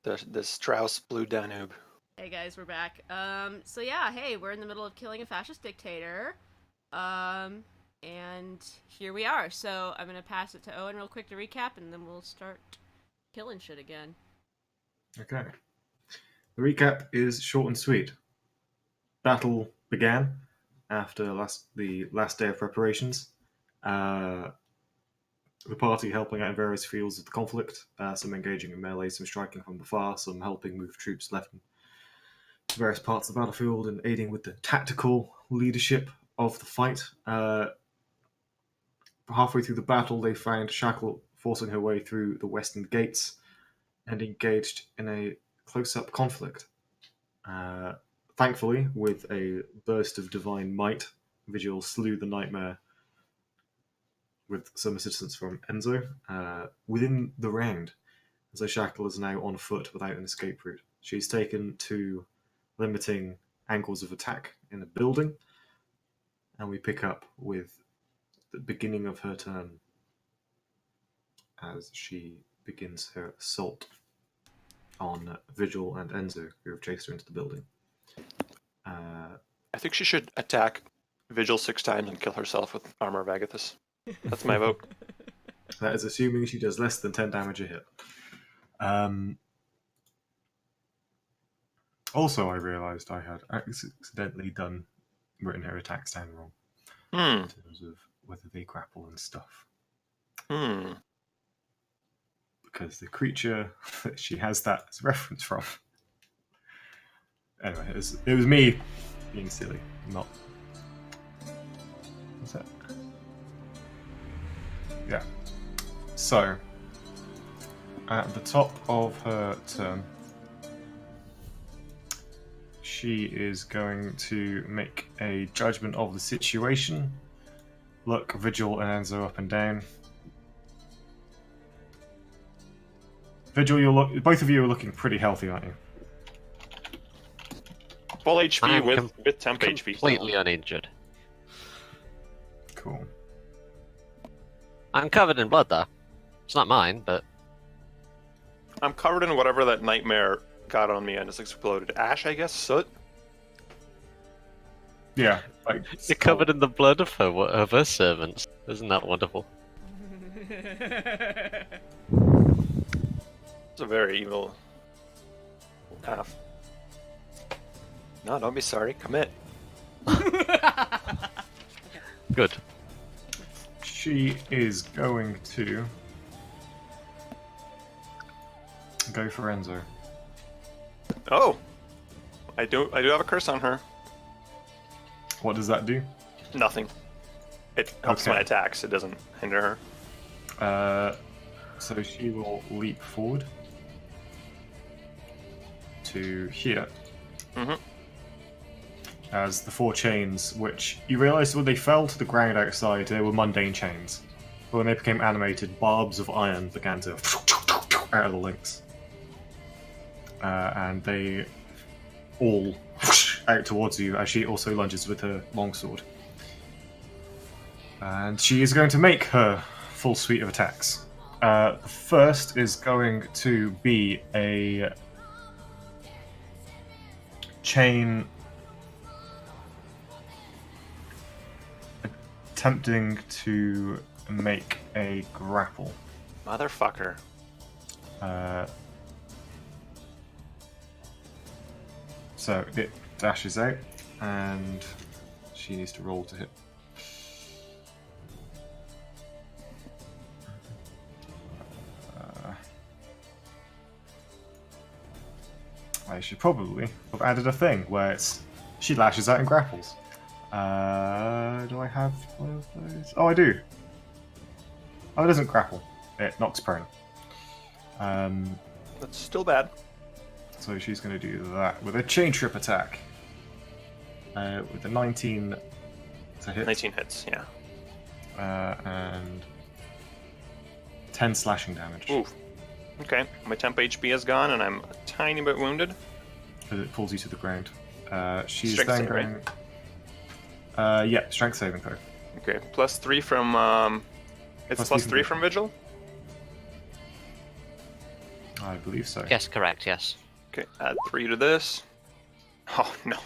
the Strauss Blue Danube. Hey guys, we're back. So yeah, hey, we're in the middle of killing a fascist dictator. And here we are. So I'm gonna pass it to Owen real quick to recap, and then we'll start killing shit again. Okay. The recap is short and sweet. Battle began after the last day of preparations. The party helping out in various fields of the conflict, some engaging in melee, some striking from afar, some helping move troops left in various parts of the battlefield and aiding with the tactical leadership of the fight. Halfway through the battle, they found Shackle forcing her way through the western gates and engaged in a close-up conflict. Thankfully, with a burst of divine might, Vigil slew the Nightmare with some assistance from Enzo within the round. So Shackle is now on foot without an escape route. She's taken to limiting angles of attack in a building, and we pick up with the beginning of her turn as she begins her assault on Vigil and Enzo, who have chased her into the building. I think she should attack Vigil 6 times and kill herself with Armor of Agathis. That's my vote. That is assuming she does less than 10 damage a hit. Also, I realised I had accidentally written her attacks down wrong in terms of whether they grapple and stuff. Because the creature that she has that as reference from. Anyway, it was me being silly, not. What's that? Yeah. So, at the top of her turn, she is going to make a judgment of the situation. Look Vigil and Enzo up and down. Vigil, both of you are looking pretty healthy, aren't you? Full HP with temp HP. Completely uninjured. Cool. I'm covered in blood, though. It's not mine, but... I'm covered in whatever that Nightmare got on me and just exploded. Ash, I guess? Soot? Yeah. You're covered in the blood of her servants. Isn't that wonderful? It's a very evil half. No, don't be sorry. Commit. Good. She is going to go for Enzo. Oh! I do have a curse on her. What does that do? Nothing. It helps my attacks. It doesn't hinder her. So she will leap forward to here. As the 4 chains, which you realised when they fell to the ground outside, they were mundane chains. But when they became animated, barbs of iron began to out of the links. And they all out towards you as she also lunges with her longsword. And she is going to make her full suite of attacks. The first is going to be a chain attempting to make a grapple. Motherfucker. So it dashes out, and she needs to roll to hit. I should probably have added a thing where she lashes out and grapples. Do I have one of those? Oh, I do. Oh, it doesn't grapple. It knocks prone. That's still bad. So she's going to do that with a chain trip attack. With a 19 to hit. 19 hits, yeah. And 10 slashing damage. Ooh. Okay, my temp HP is gone and I'm a tiny bit wounded. As it pulls you to the ground. She's Strength then save, going... yeah, strength saving throw. Okay, +3 from... It's +3 from Vigil? I believe so. Yes, correct, yes. Okay, add 3 to this. Oh no.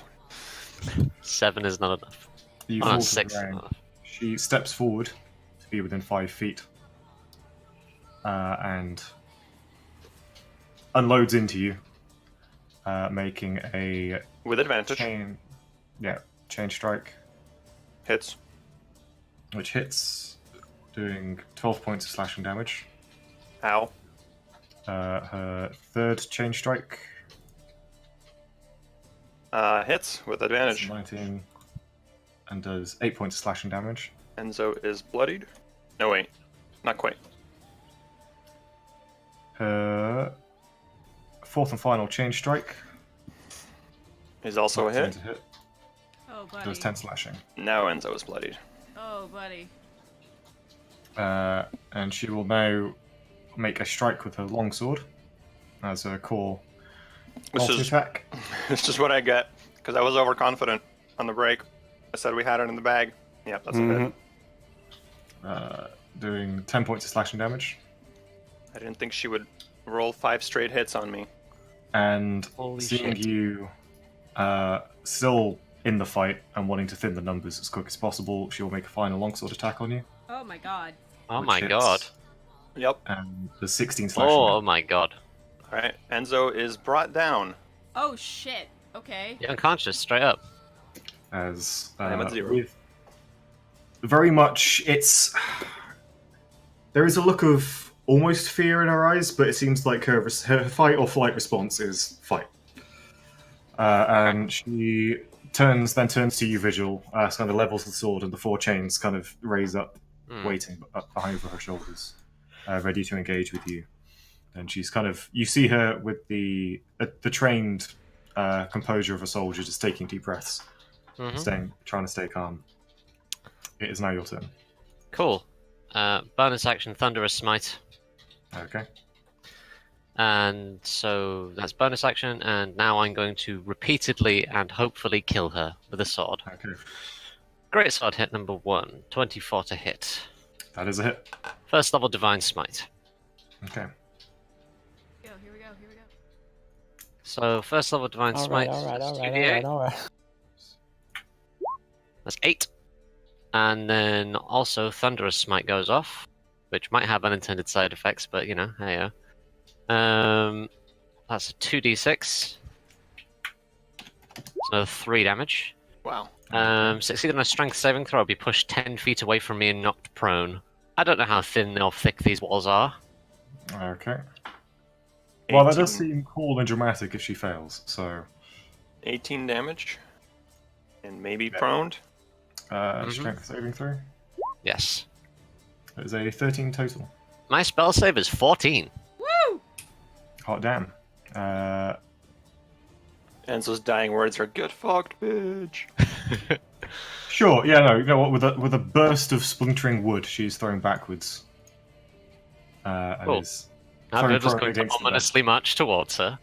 7 is not enough. You Oh, fall no, to 6 the is ground. not enough. She steps forward to be within 5 feet and unloads into you, making a With advantage. chain strike, Hits. which hits, doing 12 points of slashing damage. Ow. Her third chain strike, Hits with advantage. 19, and does 8 points of slashing damage. Enzo is bloodied. No, wait. Not quite. Her fourth and final chain strike Is also a hit. to hit. Oh, buddy. Does 10 slashing. Now Enzo is bloodied. Oh, buddy. And she will now make a strike with her longsword as her core multi-attack. This is what I get, because I was overconfident on the break. I said we had it in the bag. Yep, that's a hit. Doing 10 points of slashing damage. I didn't think she would roll 5 straight hits on me. And Holy seeing shit. you still in the fight and wanting to thin the numbers as quick as possible, she will make a final longsword attack on you. Oh my god. Oh which my hits, god. Yep. And the 16 slashing Oh damage. my god. Alright, Enzo is brought down. Oh shit. Okay. You're unconscious, straight up. As I am at 0. with very much it's there is a look of almost fear in her eyes, but it seems like her fight or flight response is fight. And she turns to you, Vigil, kind of levels the sword, and the 4 chains kind of raise up, waiting up behind over her shoulders, ready to engage with you. And she's kind of, you see her with the trained composure of a soldier, just taking deep breaths, trying to stay calm. It is now your turn. Cool. Bonus action, Thunderous Smite. Okay. And so that's bonus action, and now I'm going to repeatedly and hopefully kill her with a sword. Okay. Great sword hit number 1, 24 to hit. That is a hit. First level Divine Smite. Okay. Here we go. So first level Divine Smite. that's 2d8. That's 8. And then also Thunderous Smite goes off, which might have unintended side effects, but you know, hey yo. That's a 2d6. It's another 3 damage. Wow. Succeed on a strength saving throw, be pushed 10 feet away from me and knocked prone. I don't know how thin or thick these walls are. Okay. Well, that does 18 seem cool and dramatic if she fails, so... 18 damage. And maybe proned. Strength saving throw. Yes. That is a 13 total. My spell save is 14. Woo! Hot damn. Enzo's dying words are "get fucked, bitch." Sure, yeah, no, you know what, with a burst of splintering wood, she's thrown backwards. And Cool. is I'm thrown just prone going to against the ominously march towards her.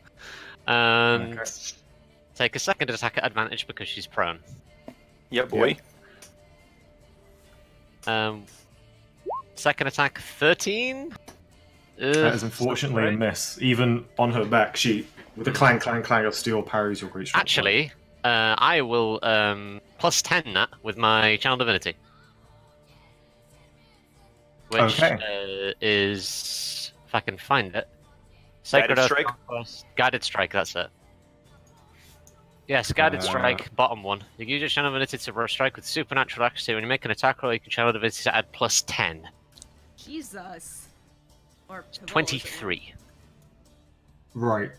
And Okay. take a second attack at advantage because she's prone. Yeah, boy. Second attack, 13? That is unfortunately a miss. Even on her back, she, with a clang, clang, clang of steel, parries your great strength. Actually, I will plus 10 that with my Channel Divinity. Which is, if I can find it, Sacred Guided Earth Strike? Conquest- Guided Strike, that's it. Yes, Guided Strike, bottom one. You can use your Channel Divinity to strike with supernatural accuracy. When you make an attack roll, you can Channel Divinity to add plus 10. Jesus. Or Pavol, 23. Right.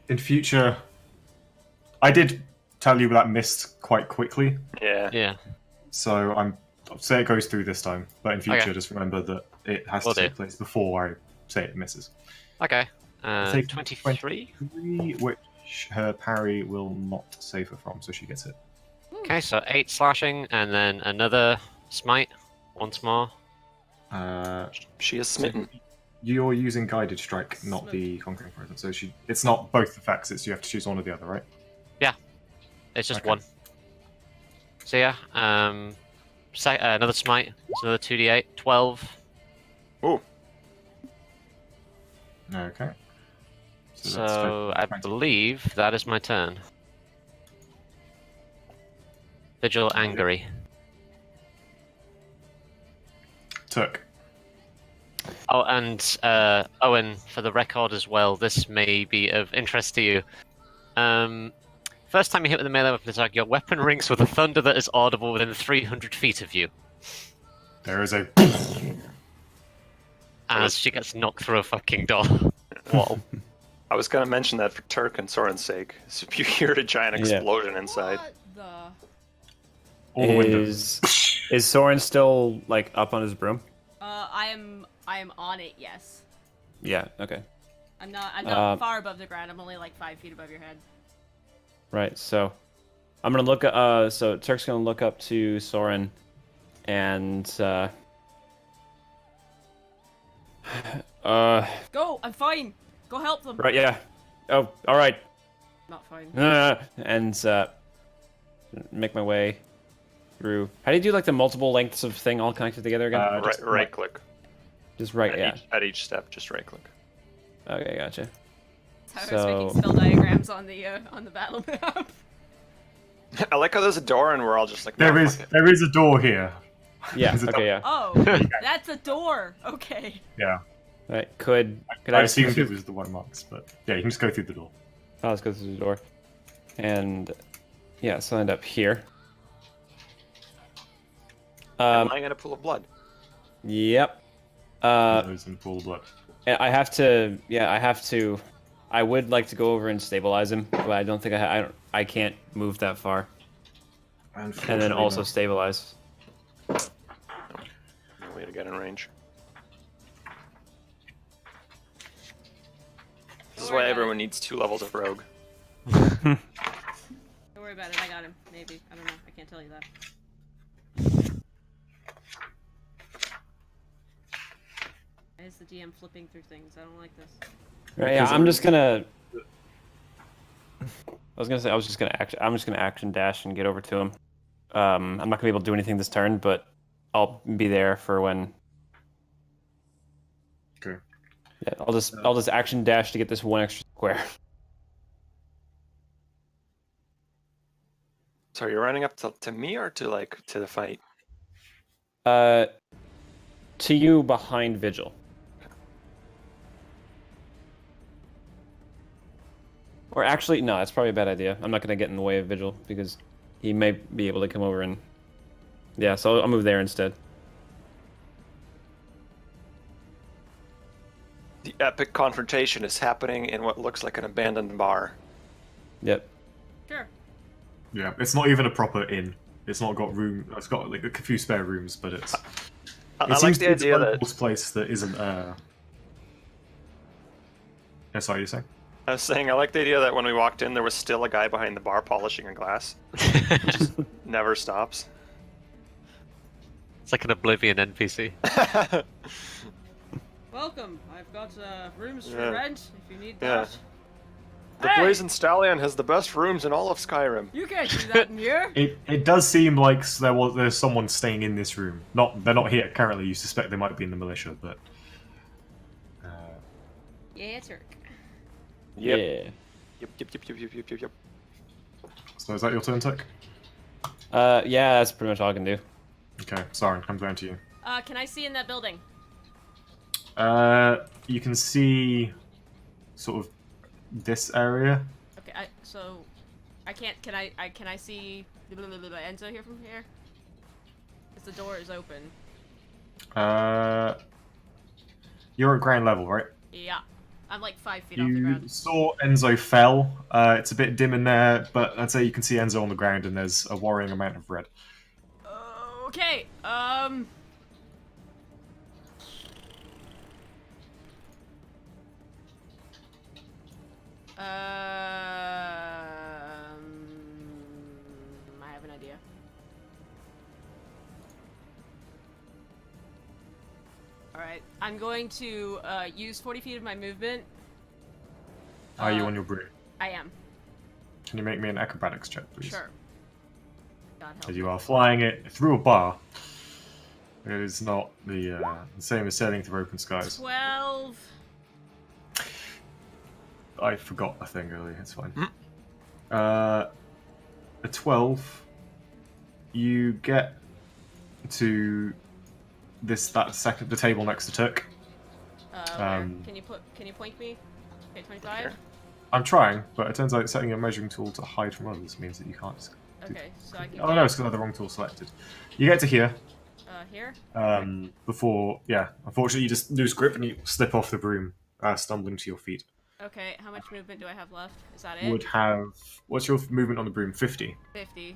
In future, I did tell you that missed quite quickly, Yeah. Yeah. so I'll say it goes through this time. But in future, Okay. just remember that it has Will to take do. place before I say it misses. Okay. Take 23. 3, which her parry will not save her from, so she gets it. Okay, so 8 slashing, and then another smite once more. She is smitten. You're using guided strike, not the conquering presence. So it's not both effects. It's you have to choose one or the other, right? It's just Okay. one. So yeah, another smite. It's another 2d8. 12. Ooh. Okay. So I believe that is my turn. Vigil angry. Took. Oh, and Owen, for the record as well, this may be of interest to you. First time you hit with a melee weapon attack, your weapon rings with a thunder that is audible within 300 feet of you. There is a. As she gets knocked through a fucking door. Whoa. I was gonna mention that for Turk and Soren's sake. So if you hear a giant explosion inside. What the? All the windows. Is Soren still like up on his broom? I am on it. Yes. Yeah. Okay. I'm not far above the ground. I'm only like 5 feet above your head. Right. So I'm gonna look. So Turk's gonna look up to Soren, and Go. I'm fine. Go help them. right. Yeah. Oh. All right. Not fine. And make my way through. How do you do like the multiple lengths of thing all connected together again? Right click. Just right. Yeah. At each step, just right click. Okay. Gotcha. That's how I was making spell diagrams on the battle map. I like how there's a door and we're all just like. There "No, is fuck it." there is a door here. Yeah. Is it Okay. Yeah. Oh, that's a door. Okay. Yeah. Right. Could I assumed it was the one marks, but yeah, you can just go through the door. Let's go through the door. And yeah, so I end up here. I'm lying in a pool of blood. Yep. Those in full blood. And I have to. Yeah, I have to. I would like to go over and stabilize him, but I don't think I can't move that far. And then also stabilize. No way to get in range. This is why everyone needs 2 levels of rogue. Don't worry about it. I got him. Maybe. I don't know. I can't tell you that. Why is the DM flipping through things? I don't like this. Right, yeah, I'm just gonna. I was gonna say I'm just gonna action dash and get over to him. I'm not gonna be able to do anything this turn, but I'll be there for when. Okay. Yeah, I'll just action dash to get this one extra square. So you're running up to me or to the fight? To you behind Vigil. Or actually, no, that's probably a bad idea. I'm not gonna get in the way of Vigil because he may be able to come over and. Yeah, so I'll move there instead. The epic confrontation is happening in what looks like an abandoned bar. Yep. Sure. Yeah, it's not even a proper inn. It's not got room. It's got like a few spare rooms, but it's. I It like seems the to be idea the that one place that isn't. Yeah, sorry, you're saying? I was saying I like the idea that when we walked in, there was still a guy behind the bar polishing a glass. Never stops. It's like an Oblivion NPC. Welcome. I've got rooms for Yeah. rent if you need Yeah. that. The Hey! Blazing Stallion has the best rooms in all of Skyrim. You can't do that in here. It does seem like there's someone staying in this room. They're not here currently. You suspect they might be in the militia, but. Yeah, Turk. Yep. Yeah. Yep. So is that your turn, Tech? Yeah, that's pretty much all I can do. Okay, sorry, comes down to you. Can I see in that building? You can see sort of this area. Okay, so I can't. Can I see Enzo here from here? Because the door is open. You're at ground level, right? Yeah, I'm like 5 feet off the You ground. saw Enzo fell. It's a bit dim in there, but I'd say you can see Enzo on the ground, and there's a worrying amount of red. Okay. I have an idea. Alright, I'm going to use 40 feet of my movement. Are you on your broom? I am. Can you make me an acrobatics check, please? Sure. God help Because me. you are flying it through a bar. It is not the same as sailing through open skies. 12. I forgot a thing earlier. It's fine. Hmm. A 12. You get to the table next to Turk. Where? Can you point me? Okay, 25. Here. I'm trying, but it turns out setting a measuring tool to hide from others means that you can't. Okay, so I can. Oh no, it's because I had the wrong tool selected. You get to here. Here. Before, unfortunately, you just lose grip and you slip off the broom, stumbling to your feet. Okay, how much movement do I have left? Is that it? What's your movement on the broom? 50. 50.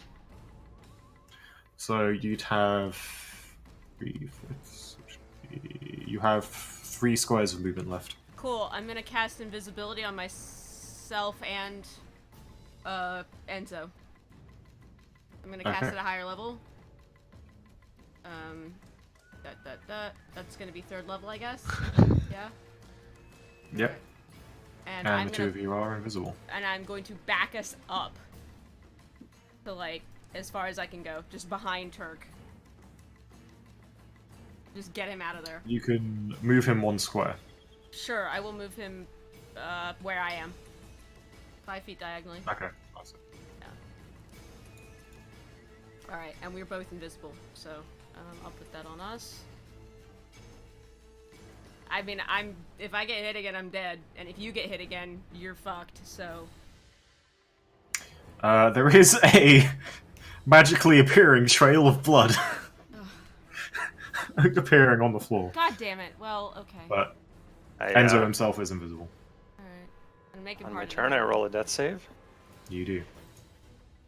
So you'd have you have 3 squares of movement left. Cool. I'm gonna cast invisibility on myself and Enzo. I'm gonna cast Okay. it at a higher level. That's gonna be 3rd level, I guess. Yeah. Yep. And And the two of you are invisible. And I'm going to back us up to like as far as I can go, just behind Turk. Just get him out of there. You can move him 1 square. Sure, I will move him where I am. 5 feet diagonally. Okay. That's it. Alright, and we're both invisible, so I'll put that on us. I mean, if I get hit again, I'm dead, and if you get hit again, you're fucked, so... There is a magically appearing trail of blood appearing on the floor. God damn it, well, okay. But I, Enzo himself is invisible. Alright. I'm making on part my of turn, I roll a death save. You do.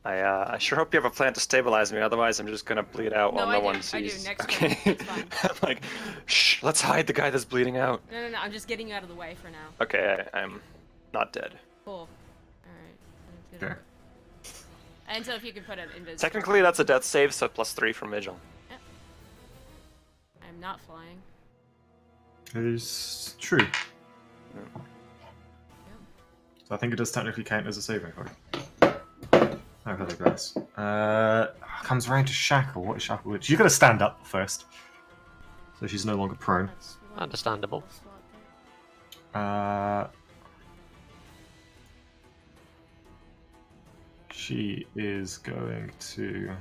I sure hope you have a plan to stabilize me, otherwise I'm just gonna bleed out while no one I do. sees. Next okay. turn, it's fine. I'm like, shh, let's hide the guy that's bleeding out. No, I'm just getting you out of the way for now. Okay, I'm not dead. Cool. Alright. Okay. And so if you could put an invis. Technically, that's a death save, so +3 from Vigil. Yep. I'm not flying. It is true. So I think it does technically count as a saving throw. Oh, hello guys. Comes around to Shackle. What is Shackle? She's gonna stand up first, so she's no longer prone. That's one Understandable. slot there. She is going to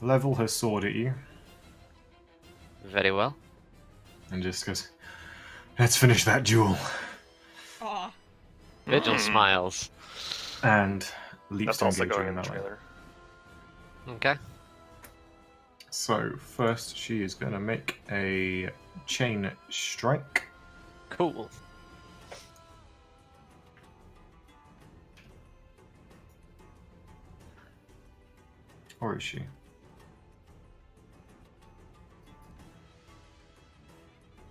level her sword at you Very well. and just goes, "Let's finish that duel," Aw. Vigil smiles. and leaps That's to also engage you going in in the that way. trailer. Okay. So first, she is going to make a chain strike. Cool. Or is she?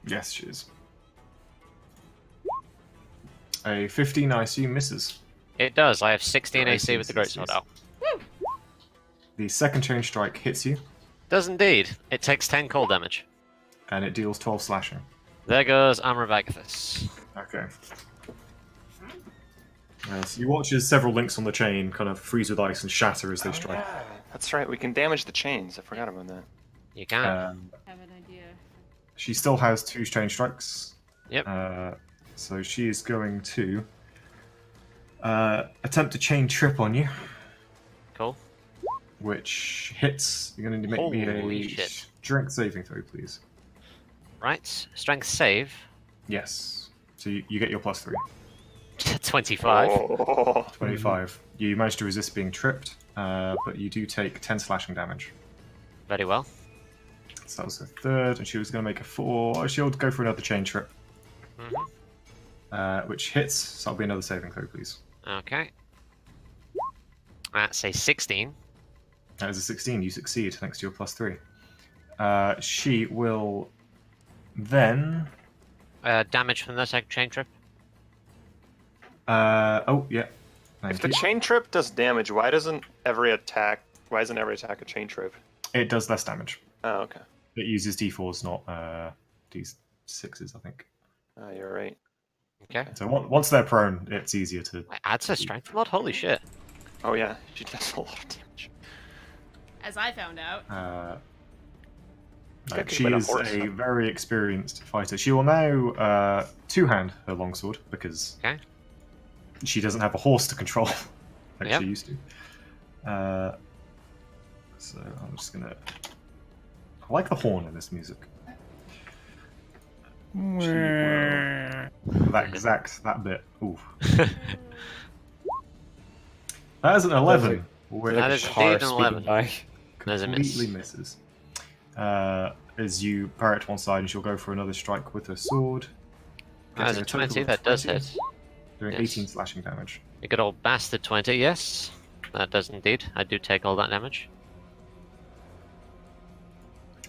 Yes, she is. A 15, I assume, misses. It does. I have 16 Right, AC with the yes, greatsword yes. out. The second chain strike hits you, Does indeed. It takes 10 cold damage. and it deals 12 slashing. There goes Amravagathus. Okay. So you watch as several links on the chain kind of freeze with ice and shatter as they strike. Yeah, that's right. We can damage the chains. I forgot about that. You can. I have an idea. She still has 2 chain strikes. Yep. So she is going to attempt a chain trip on you, Cool. which hits. You're going to make me Holy a shit. strength saving throw, please. Right. Strength save. Yes. So you get your +3. 25. Oh. 25. You manage to resist being tripped, but you do take 10 slashing damage. Very well. So that was the third, and she was going to make a 4. She'll go for another chain trip, which hits. So that'll be another saving throw, please. Okay. That's a 16. That is a 16. You succeed thanks to your +3. She will then. Damage from the second chain trip. Oh yeah. If Thank the you. chain trip does damage, why isn't every attack a chain trip? It does less damage. Oh, okay. It uses D4s, not D6s, I think. Oh, you're right. Okay. So once they're prone, it's easier to. It adds a strength mod? Holy shit. Oh yeah, she does a lot of damage. As I found out. Good She to be on a is horse, a huh? very experienced fighter. She will now two-hand her longsword because Okay. she doesn't have a horse to control like Yep. she used to. So I'm just gonna. I like the horn in this music. She will... that bit. Ooh. That is an 11, which That is indeed an 11. There's a completely miss. misses. As you parry it to one side, and she'll go for another strike with her sword. That is Getting a total 20, of that does 20, hit. Doing Yes. 18 slashing damage. A good old bastard 20, yes. That does indeed. I do take all that damage.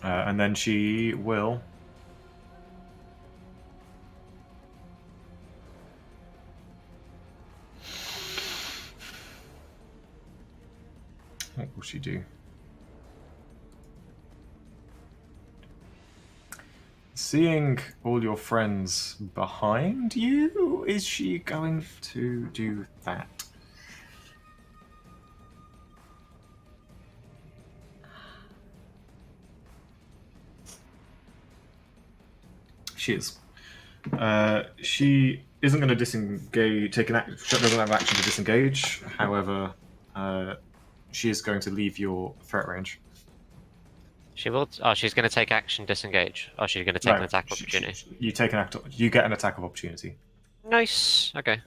And then she will. What will she do? Seeing all your friends behind you, is she going to do that? She is. She isn't going to disengage. She doesn't have action to disengage. However, she is going to leave your threat range. She will. Oh, she's going to take action, disengage. Oh, she's going to take an attack she- opportunity. you take an act. You get an attack of opportunity. Nice. Okay.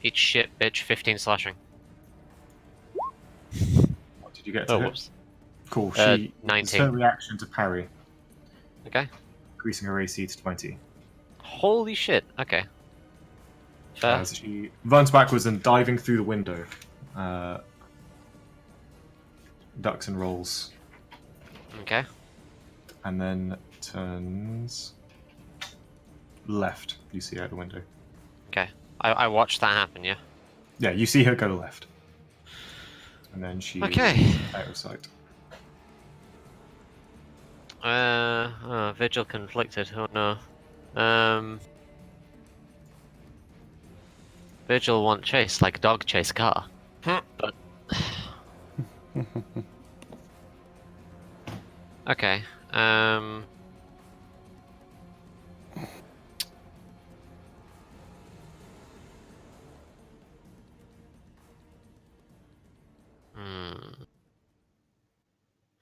Eat shit, bitch. 15 slashing. What did you get to Oh, hit? whoops. Cool. She 19. It's her reaction to parry, Okay. increasing her AC to 20. Holy shit. Okay. Fair. As she runs backwards and diving through the window, ducks and rolls, Okay. and then turns left. You see out the window. Okay. I watched that happen, yeah? Yeah, you see her go left, and then she Okay. is out of sight. Vigil conflicted. Oh no. Vigil want chase like dog chase car. But okay.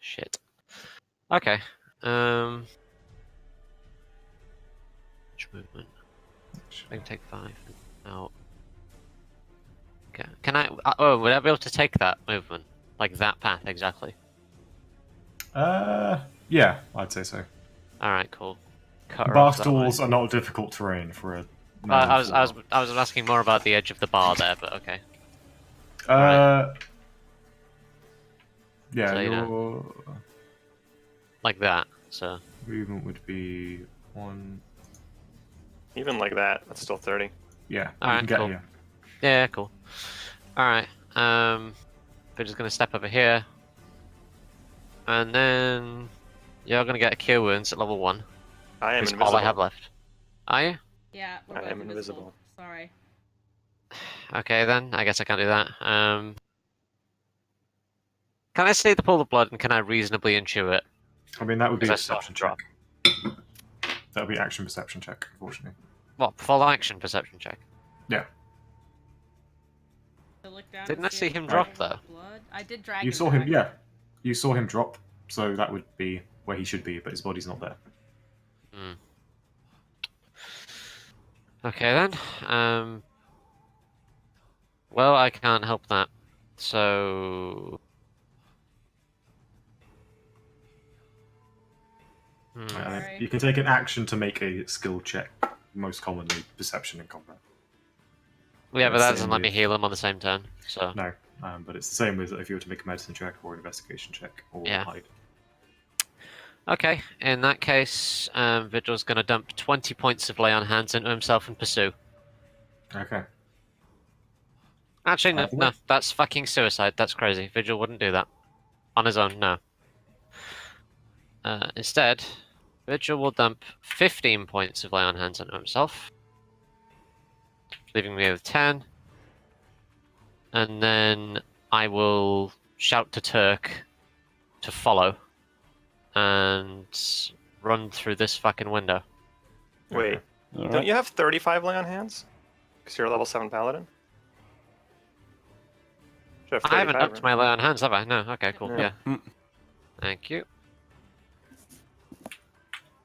Shit. Okay. Which movement? I can take 5 out. Okay. Can I? Oh, would I be able to take that movement, like that path exactly? Yeah, I'd say so. All right, cool. Cut her Bar off that way. stalls are not difficult terrain for a. I was asking more about the edge of the bar there, but okay. Yeah, So, you your Like that. So movement would be 1. Even like that, that's still 30. Yeah, All you right, can get cool. here. yeah, cool. All right. We're just gonna step over here, and then you're gonna get a cure wounds at level 1. I am That's invisible. all I have left. Are you? Yeah, we're I both am invisible. Sorry. Okay then. I guess I can't do that. Can I see the pool of blood, and can I reasonably intuit? I mean, that would be a Because I saw perception it drop. check. That would be action perception check, unfortunately. What full action perception check? Yeah. To look down Didn't and I see if him there's drop, any though? Blood. I did drag You him saw him, back. yeah. You saw him drop, so that would be where he should be, but his body's not there. Okay then. Well, I can't help that. So. Alright. You can take an action to make a skill check, most commonly perception in combat. Yeah, but Let's that say doesn't let me with- heal him on the same turn. So. No, but it's the same with if you were to make a medicine check or an investigation check or Yeah. hide. Okay, in that case, Vigil's gonna dump 20 points of lay on hands into himself and pursue. Okay. Actually, no, Either no, way. that's fucking suicide. That's crazy. Vigil wouldn't do that. On his own, no. Instead, Vigil will dump 15 points of lay on hands into himself, leaving me with 10. And then I will shout to Turk to follow. and run through this fucking window. Wait, All don't right. you have 35 lay on hands? Because you're a level 7 paladin? Should have I haven't 35, upped right? my lay on hands, have I? No. Okay, cool. Yeah. Yeah. Mm. Thank you.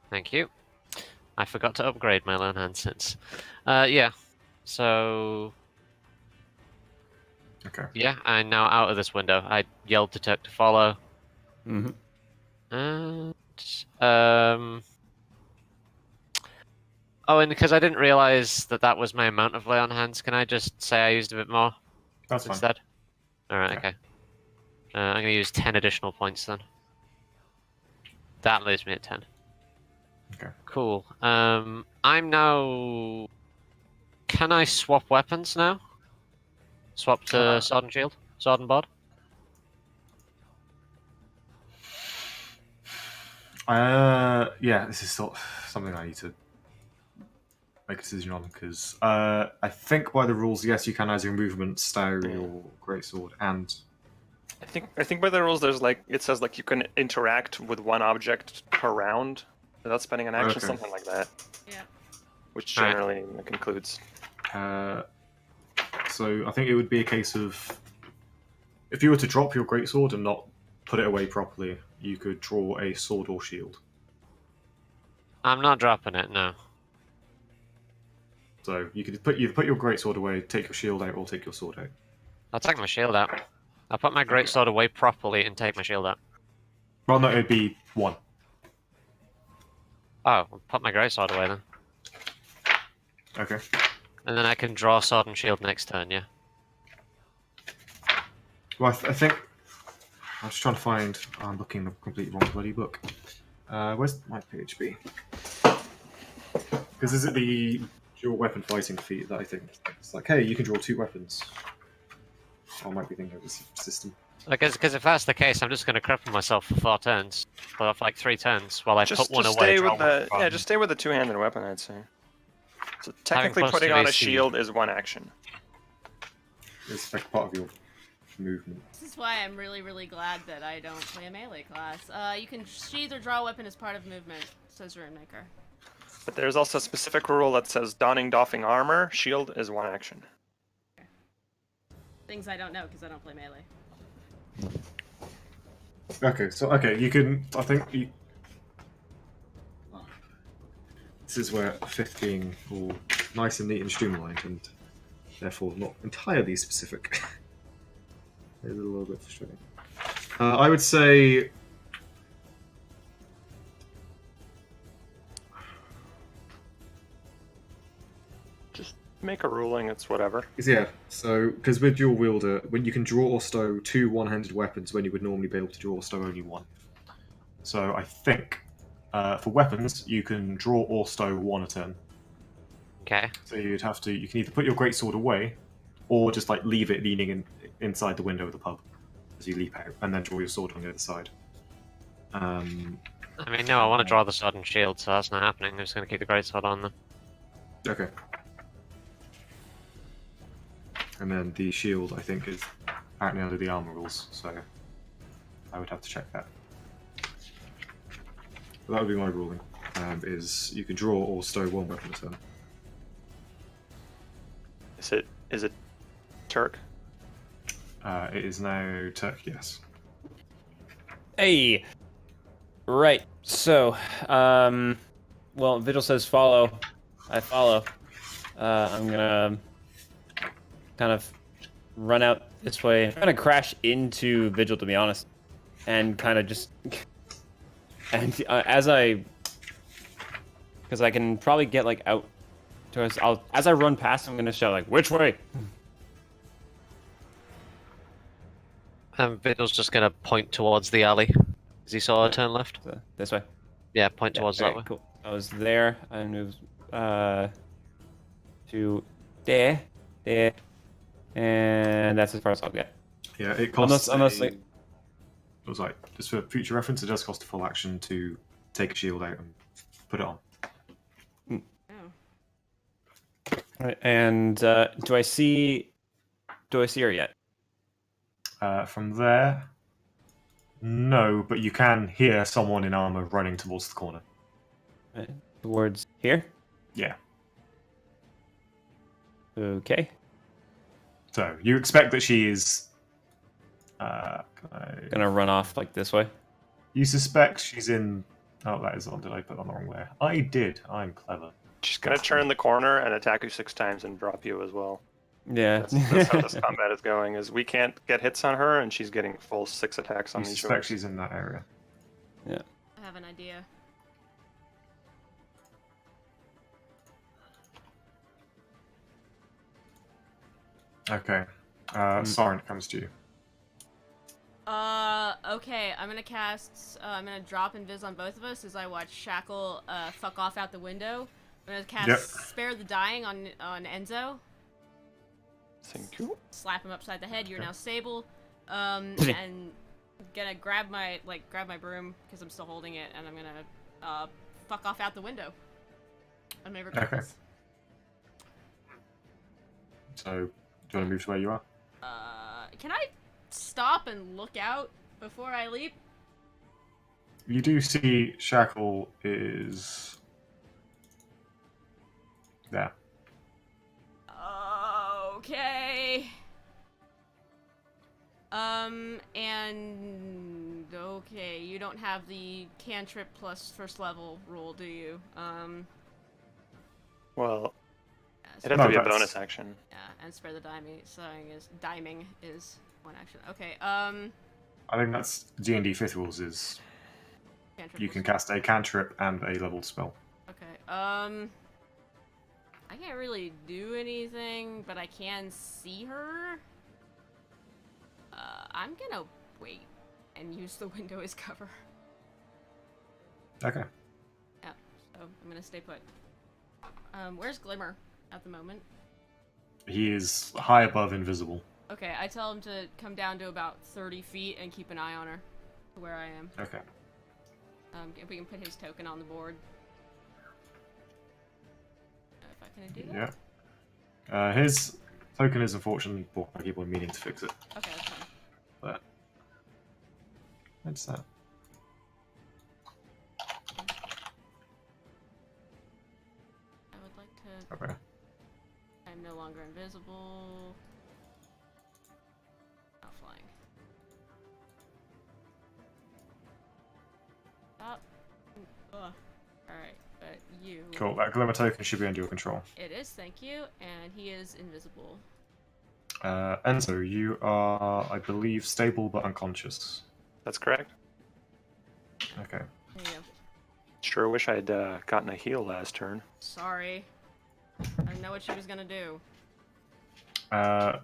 Thank you. I forgot to upgrade my lay on hands since. Yeah. So Okay. yeah, I'm now out of this window. I yelled to Turk to follow. Mm-hmm. And oh, and because I didn't realize that that was my amount of lay on hands, can I just say I used a bit more That's fine. instead? All right, Yeah. okay. I'm gonna use 10 additional points then. That leaves me at 10. Okay. Cool. I'm now. Can I swap weapons now? Swap to sword and shield, sword and board. Yeah, this is something I need to make a decision on because I think by the rules, yes, you can as your movement stow your greatsword and I think by the rules, there's like it says like you can interact with one object per round without spending an action, Okay. something like that. Yeah. Which Alright. generally concludes. so I think it would be a case of if you were to drop your greatsword and not put it away properly, you could draw a sword or shield. I'm not dropping it. No. So you could put your greatsword away, take your shield out, or take your sword out. I'll take my shield out. I'll put my greatsword away properly and take my shield out. Well, no, it'd be one. Oh, I'll put my greatsword away then. Okay. And then I can draw sword and shield next turn, yeah. Well, I think I was trying to find. I'm looking the completely wrong bloody book. Where's my page be? Because is it the dual weapon fighting feat that I think it's like, hey, you can draw two weapons. I might be thinking of this system. Because if that's the case, I'm just going to cripple myself for 4 turns. Well, for like 3 turns, while I Just put one away. stay draw with one the from- just stay with the two-handed weapon, I'd say. So technically, plus putting 2 on a AC. shield is one action. It's like part of your movement. This is why I'm really, really glad that I don't play a melee class. You can sheath or draw a weapon as part of movement, says Runemaker. But there's also a specific rule that says donning, doffing armor, shield is one action. Things I don't know because I don't play melee. Okay, you can. I think you. This is where 5th being all nice and neat and streamlined, and therefore not entirely specific. It's a little bit frustrating. I would say. Just make a ruling, it's whatever. Yeah, so because with dual wielder, when you can draw or stow 2 one-handed weapons when you would normally be able to draw or stow only one. So I think for weapons you can draw or stow 1 a turn. Okay. So you can either put your greatsword away, or just like leave it leaning inside the window of the pub as you leap out, and then draw your sword on the other side. I mean, no, I want to draw the sword and shield, so that's not happening. I'm just going to keep the greatsword on them. Okay. And then the shield, I think, is apparently under the armor rules, so I would have to check that. But that would be my ruling. Is you can draw or stow 1 weapon a turn. Is it Turk? It is now Turk, yes. Hey. Right. So, well, Vigil says follow. I follow. I'm gonna kind of run out this way. I'm gonna crash into Vigil, to be honest, and kind of just and as because I can probably get like out towards. As I run past, I'm gonna shout like, "Which way?" Vigil's just going to point towards the alley. Because he saw a turn left. So, this way. Yeah, point towards that Alright, way. Cool. I was there. I moved to there, and that's as far as I'll get. Yeah, it costs. Unless it was like just for future reference, it does cost a full action to take a shield out and put it on. Oh. Right, and do I see her yet? From there, No, but you can hear someone in armor running towards the corner. Towards here? Yeah. Okay. So you expect that she is. Gonna run off like this way. You suspect she's in. Oh, that is on. Did I put on the wrong layer? I did. I'm clever. She's gonna turn the corner and attack you 6 times and drop you as well. Yeah. That's how this combat is going. Is we can't get hits on her, and she's getting full 6 attacks on You each of suspect us. she's in that area. I have an idea. Okay. Soren, it comes to you. Okay, I'm gonna cast, I'm gonna drop Invis on both of us as I watch Shackle, fuck off out the window. I'm gonna cast Yep. Spare the Dying on Enzo. Thank you. Slap him upside the head, you're Okay. now stable. And gonna grab my broom, because I'm still holding it, and I'm gonna, fuck off out the window. I may regret Okay. this. So, do you want to move to where you are? Can I stop and look out before I leap? You do see Shackle is there. Okay. And okay, you don't have the cantrip plus first level rule, do you? Well, Yeah, it'd have No, to be a that's- bonus action. yeah, and spare the diming is one action. Okay, I think that's D&D 5th rules is cantrip you plus- can cast a cantrip and a leveled spell. Okay, I can't really do anything, but I can see her. I'm gonna wait and use the window as cover. Okay. Yeah, so I'm gonna stay put. Where's Glimmer at the moment? He is high above invisible. Okay, I tell him to come down to about 30 feet and keep an eye on her, to where I am. Okay. If we can put his token on the board. If I can do that? Yeah. His token is unfortunately poor. I keep on meaning to fix it. Okay, that's fine. But what's that? I would like to... Okay. I'm no longer invisible. Not flying. Stop. Ugh. Alright, but you... Cool. That glimmer token should be under your control. It is, thank you, and he is invisible. Enzo, you are, I believe, stable but unconscious. That's correct. Okay. There you go. Sure wish I'd gotten a heal last turn. Sorry. I didn't know what she was gonna do.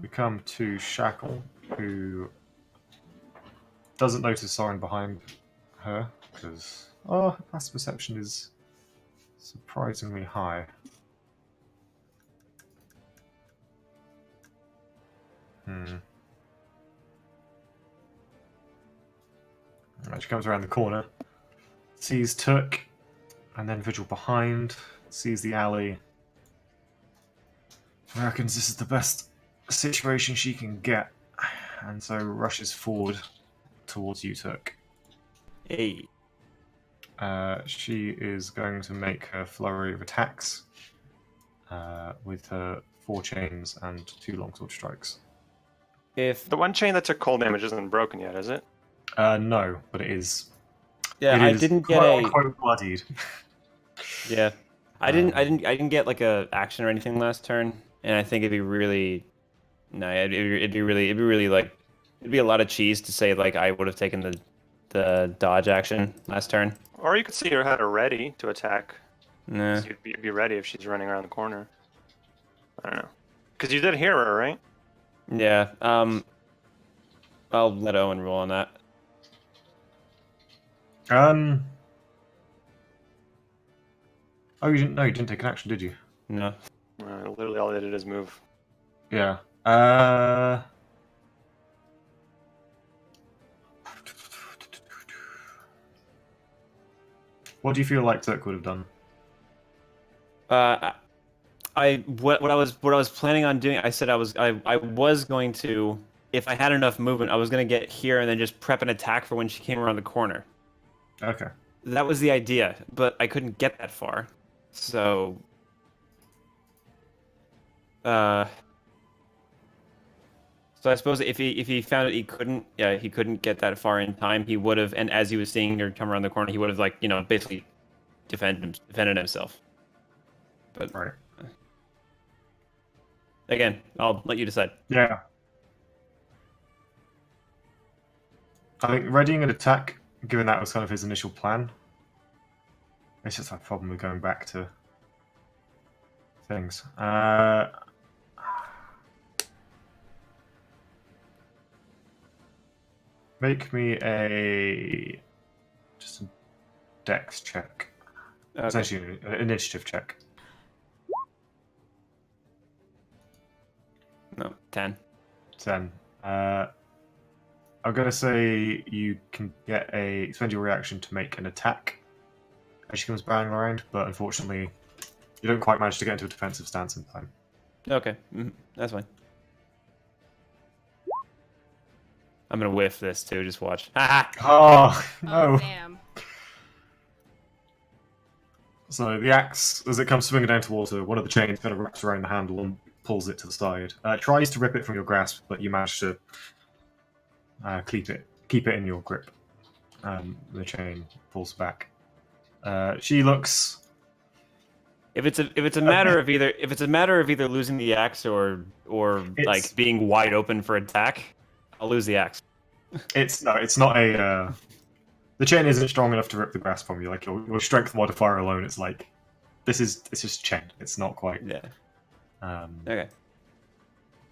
We come to Shackle, who doesn't notice Soren behind her, because, her passive perception is surprisingly high. Right, she comes around the corner, sees Took, and then Vigil behind, sees the alley. Reckons this is the best situation she can get, and so rushes forward towards you, Took. Hey. She is going to make her flurry of attacks with her 4 chains and 2 longsword strikes. If The one chain that took cold damage isn't broken yet, is it? No, but it is. yeah, It I is didn't get quote, a unquote bloodied. yeah, I didn't get like a action or anything last turn, and I think it'd be really it'd be really like it'd be a lot of cheese to say like I would have taken the dodge action last turn. Or you could see her had her ready to attack. Nah. So you'd be ready if she's running around the corner. I don't know. Because you did hear her, right? Yeah. I'll let Owen roll on that. Oh, you didn't? No, you didn't take an action, did you? No. Literally all they did is move. Yeah. What do you feel like Turk would have done? What I was planning on doing. I said I was going to, if I had enough movement, I was gonna get here and then just prep an attack for when she came around the corner. Okay. That was the idea, but I couldn't get that far. So, so I suppose if he found it, he couldn't get that far in time. He would have, and as he was seeing her come around the corner, he would have basically defended himself. But Right. again, I'll let you decide. Yeah. I think readying an attack, given that was kind of his initial plan. It's just a problem with going back to things. Make me a dex check. Okay. Essentially, an initiative check. No, 10. 10. I'm gonna say you can spend your reaction to make an attack as she comes barreling around, but unfortunately, you don't quite manage to get into a defensive stance in time. Okay, that's fine. I'm gonna whiff this too. Just watch. Haha. Oh Oh, no! damn. So the axe, as it comes swinging down towards her, one of the chains kind of wraps around the handle and pulls it to the side. It tries to rip it from your grasp, but you manage to keep it in your grip. The chain pulls back. She looks. If it's a matter of either losing the axe or like being wide open for attack, I'll lose the axe. It's not a. The chain isn't strong enough to rip the grasp from you. Like your strength modifier alone, it's like it's just chain. It's not quite. Yeah. Okay.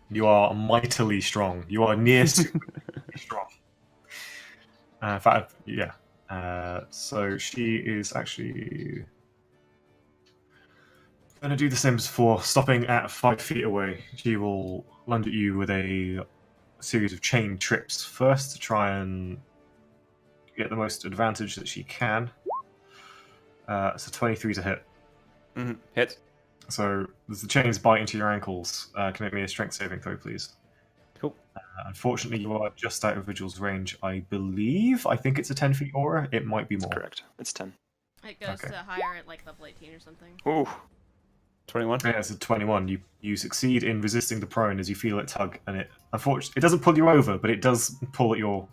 You are mightily strong. You are near super strong. In fact, yeah. So she is actually going to do the same as before, stopping at 5 feet away. She will lunge at you with a series of chain trips first to try and get the most advantage that she can. So 23 to hit. Hits. So as the chains bite into your ankles, can you make me a strength saving throw, please? Cool. Unfortunately, you are just out of Vigil's range, I believe. I think it's a 10 feet aura. It might be more. Correct. It's 10. It goes Okay. to higher at like level 18 or something. Ooh. 21. Yeah, it's a 21. You succeed in resisting the prone as you feel it tug, and it unfortunately it doesn't pull you over, but it does pull at your,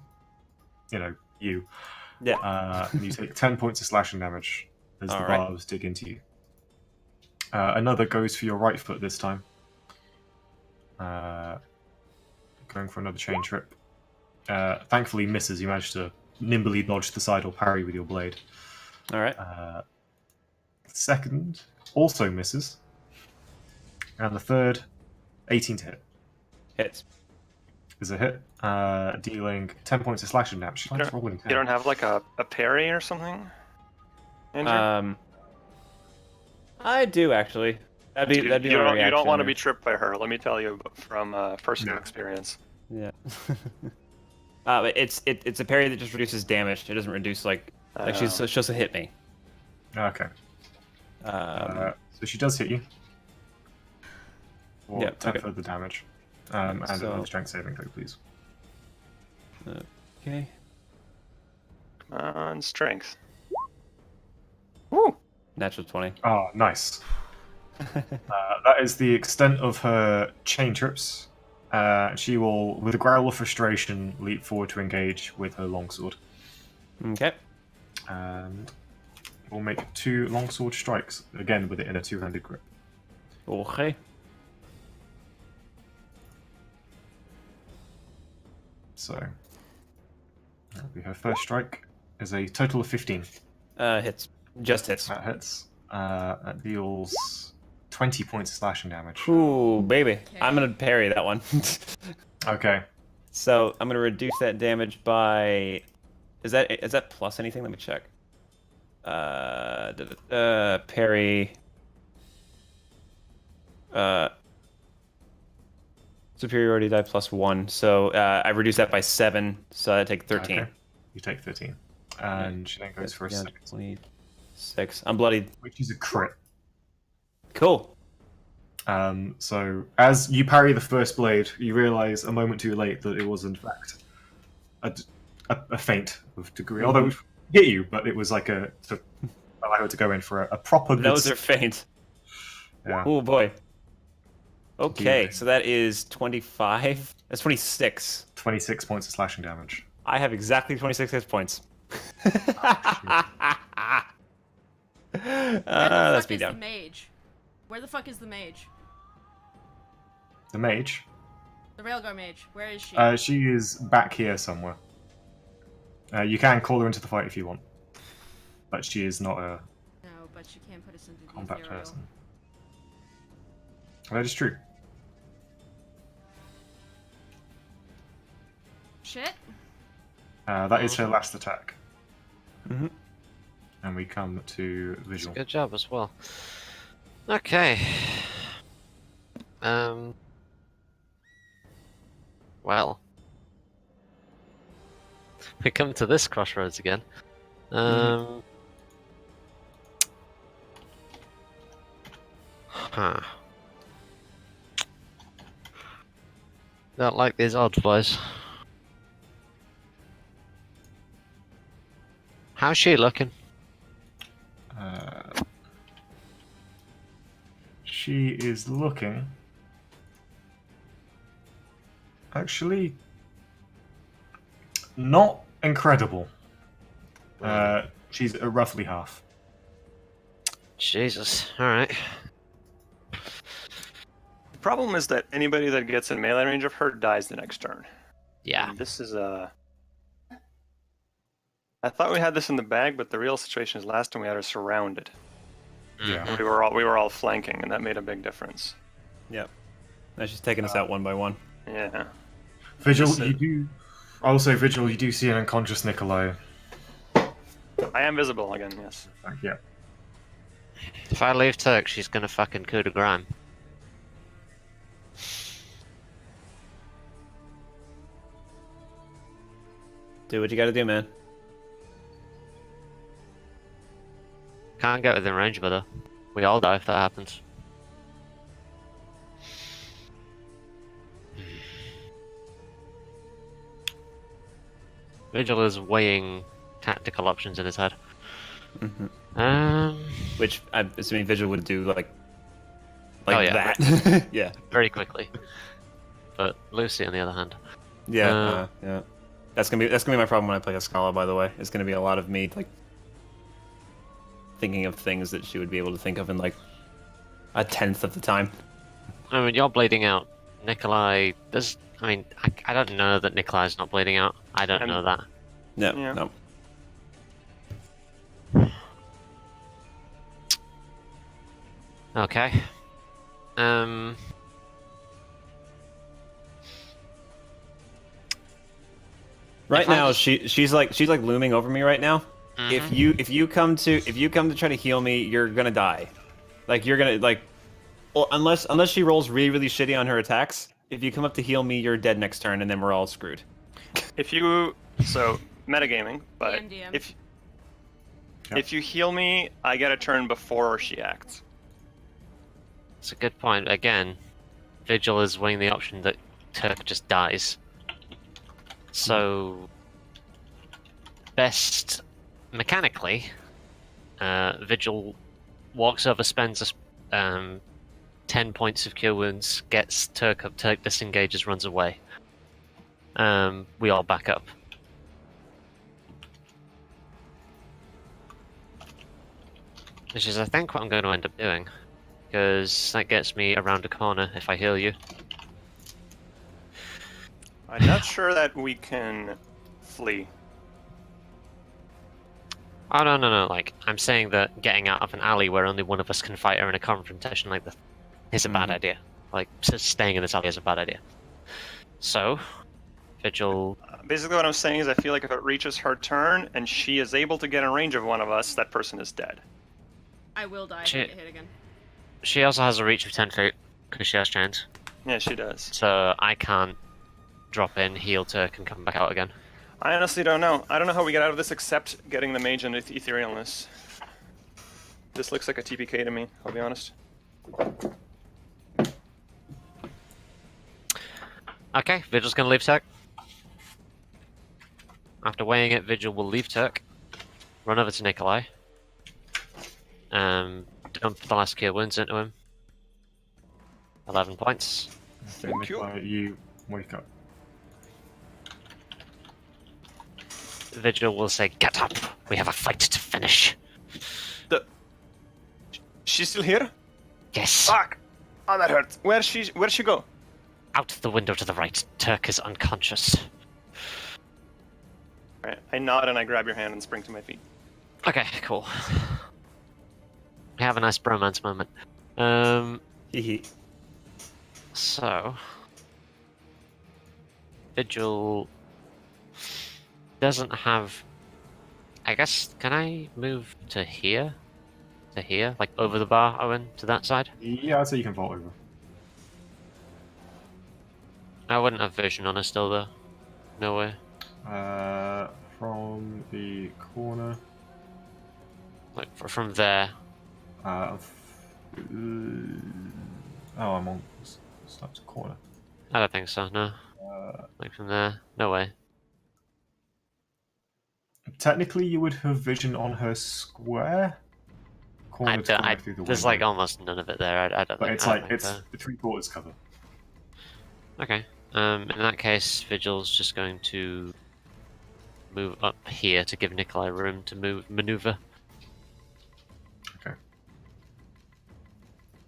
you. Yeah. And you take 10 points of slashing damage as the All right. barbs dig into you. Another goes for your right foot this time. Going for another chain trip. Thankfully misses. You manage to nimbly dodge the side or parry with your blade. All right. Second also misses. And the third, 18 to hit. Hits. Is a hit, dealing 10 points of slashing damage. You don't have like a parry or something? Andrew? I do actually. That'd be you my don't reaction want to there. be tripped by her. Let me tell you from personal experience. Yeah. But it's a parry that just reduces damage. It doesn't reduce like she's supposed to hit me. Okay. So she does hit you. For 10 further damage. And another strength saving throw, please. Okay. Come on, strength. Woo! Natural 20. Oh, nice. That is the extent of her chain trips. She will, with a growl of frustration, leap forward to engage with her longsword. Okay. And we'll make 2 longsword strikes, again with it in a 2-handed grip. Okay. So, that'll be her first strike. Is a total of 15. Hits. Just hits. That hits. That deals 20 points of slashing damage. Ooh, baby. Okay. I'm gonna parry that one. Okay. So I'm gonna reduce that damage by. Is that plus anything? Let me check. Parry. Superiority die +1. So I reduce that by 7. So I take 13. Okay. You take 13. And she then goes for a Yeah, 6. 26. I'm bloodied. Which is a crit. Cool. So as you parry the first blade, you realise a moment too late that it was in fact a feint of degree. Although it hit you, but it was like to allow her to go in for a proper good. Those are faint. Yeah. Oh boy. Okay, Do- so that is 25. That's 26. 26 points of slashing damage. I have exactly 26 hit points. Where the That's fuck me is down. the mage? Where the fuck is the mage? The mage. The railgun mage. Where is she? She is back here somewhere. You can call her into the fight if you want, but she is not a No, but she can't put us into the combat ethereal. person. That is true. Shit. That is her last attack. Mm-hmm. And we come to visual. Good job as well. Okay. Well. We come to this crossroads again. Huh. Don't like these odds, boys. How's she looking? She is looking. Actually, not incredible. She's roughly half. Jesus. Alright. The problem is that anybody that gets in melee range of her dies the next turn. Yeah. And this is I thought we had this in the bag, but the real situation is last time we had her surrounded. Yeah. And we were all flanking, and that made a big difference. Yep. Now she's taking us out one by one. Yeah. Vigil, This is- you do. Also, Vigil, you do see an unconscious Nikolai. I am visible again, yes. Yeah. If I leave Turk, she's gonna fucking coup de grime. Do what you gotta do, man. Can't get within range of her though. We all die if that happens. Vigil is weighing tactical options in his head. Mm-hmm. Which I'm assuming Vigil would do like Oh, yeah. that. Yeah. Very quickly. But Lucy, on the other hand, Yeah. Yeah. That's gonna be my problem when I play a Scala. By the way, it's gonna be a lot of me like thinking of things that she would be able to think of in like a tenth of the time. I mean, you're bleeding out. Nikolai, I don't know that Nikolai's not bleeding out. I don't know that. No. Yeah. No. Okay. Right If I now, just- she's like looming over me right now. Mhm. If you come to try to heal me, you're gonna die. Like you're gonna like, well, unless she rolls really shitty on her attacks. If you come up to heal me, you're dead next turn, and then we're all screwed. So metagaming, but DM. if you heal me, I get a turn before she acts. It's a good point. Again, Vigil is weighing the option that Turk just dies. So, best mechanically, Vigil walks over, spends 10 points of cure wounds, gets Turk up, Turk disengages, runs away. We all back up. Which is, I think, what I'm going to end up doing. Because that gets me around a corner if I heal you. I'm not sure that we can flee. Oh, no. Like, I'm saying that getting out of an alley where only one of us can fight her in a confrontation like this is a bad idea. Like, just staying in this alley is a bad idea. So, Vigil... Basically what I'm saying is I feel like if it reaches her turn and she is able to get in range of one of us, that person is dead. I will die if I get hit again. She also has a reach of 10 feet, because she has chains. Yeah, she does. So, I can't drop in, heal Turk, and come back out again. I honestly don't know. I don't know how we get out of this except getting the mage and etherealness. This looks like a TPK to me, I'll be honest. Okay, Vigil's gonna leave Turk. After weighing it, Vigil will leave Turk, run over to Nikolai, dump the last cure wounds into him. 11 points. Okay, Nikolai, you wake up. Vigil will say, "Get up! We have a fight to finish." She's still here? Yes. Fuck! Oh, that hurts. Where'd she go? Out the window to the right. Turk is unconscious. Alright, I nod and I grab your hand and spring to my feet. Okay, cool. We have a nice bromance moment. Hee. So Vigil doesn't have. I guess, can I move to here? To here? Like over the bar, Owen? To that side? Yeah, I'd say you can vault over. I wouldn't have vision on her still, though. No way. From the corner. Like, from there. Oh, I'm on. That's a corner. I don't think so, no. Like, from there. No way. Technically, you would have vision on her square. Corner to corner through the There's, window. like, almost none of it there. I don't But think, it's I don't like, think it's so. 3/4 cover. Okay. In that case, Vigil's just going to move up here to give Nikolai room to maneuver. Okay.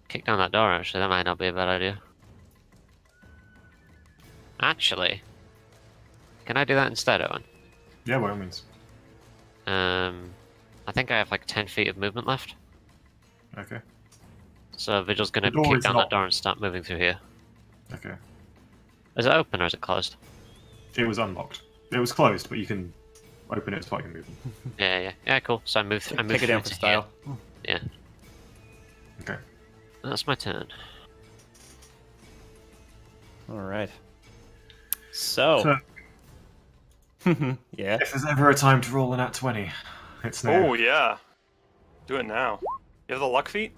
Kick down that door, actually. That might not be a bad idea. Actually, can I do that instead, Owen? Yeah, by all means. I think I have like 10 feet of movement left. Okay. So Vigil's gonna The door kick is down not- that door and start moving through here. Okay. Is it open or is it closed? It was unlocked. It was closed, but you can open it so I can move. Yeah, cool. So I move Take it through down for to style. Here. Okay. That's my turn. All right. So. Yeah. If there's ever a time to roll an at 20, it's now. Oh, yeah. Do it now. You have the luck feat?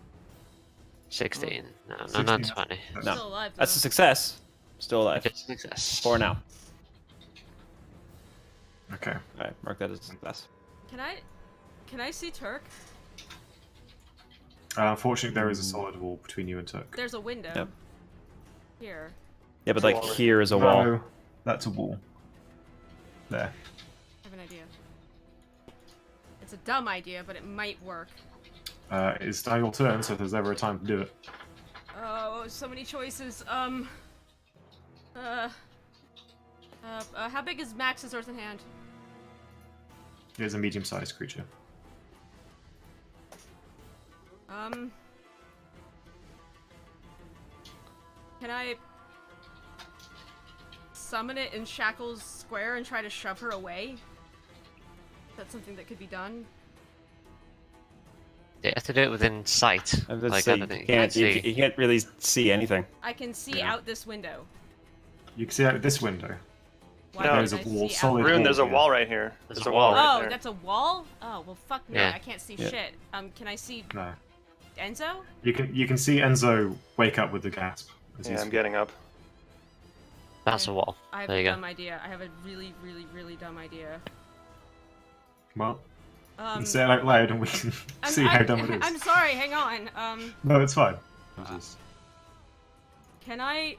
16. No, 16. not 20. No. Still alive, though. That's a success. Still alive. It's a success. 4 now. Okay. All right, mark that as a success. Can I see Turk? Unfortunately, there is a solid wall between you and Turk. There's a window. Yep. Here. Yeah, but like Wall. here is a wall. No, that's a wall. There. I have an idea. It's a dumb idea, but it might work. It's now your turn, so if there's ever a time to do it. Oh, so many choices. How big is Max's Earthen Hand? It is a medium-sized creature. Can I summon it in Shackle's square and try to shove her away? That's something that could be done. You have to do it within sight. I was gonna Like, say, I don't think you can't really see anything. I can see Yeah. out this window. You can see out this window. Why No. can't There's a I wall, see out- solid Rune, wall there's a here. wall right here. There's There's a a wall wall. right Oh, there. that's a wall? Oh, well, fuck me. Yeah. I can't see Yeah. shit. Can I see No. Enzo? You can see Enzo wake up with the gasp. as Yeah, he's- I'm getting up. That's a wall. I have There a you go. dumb idea. I have a really, really, really dumb idea. Well, Um, say it out loud and we can see how dumb it is. I'm sorry, hang on. No, it's fine. It's just- Can I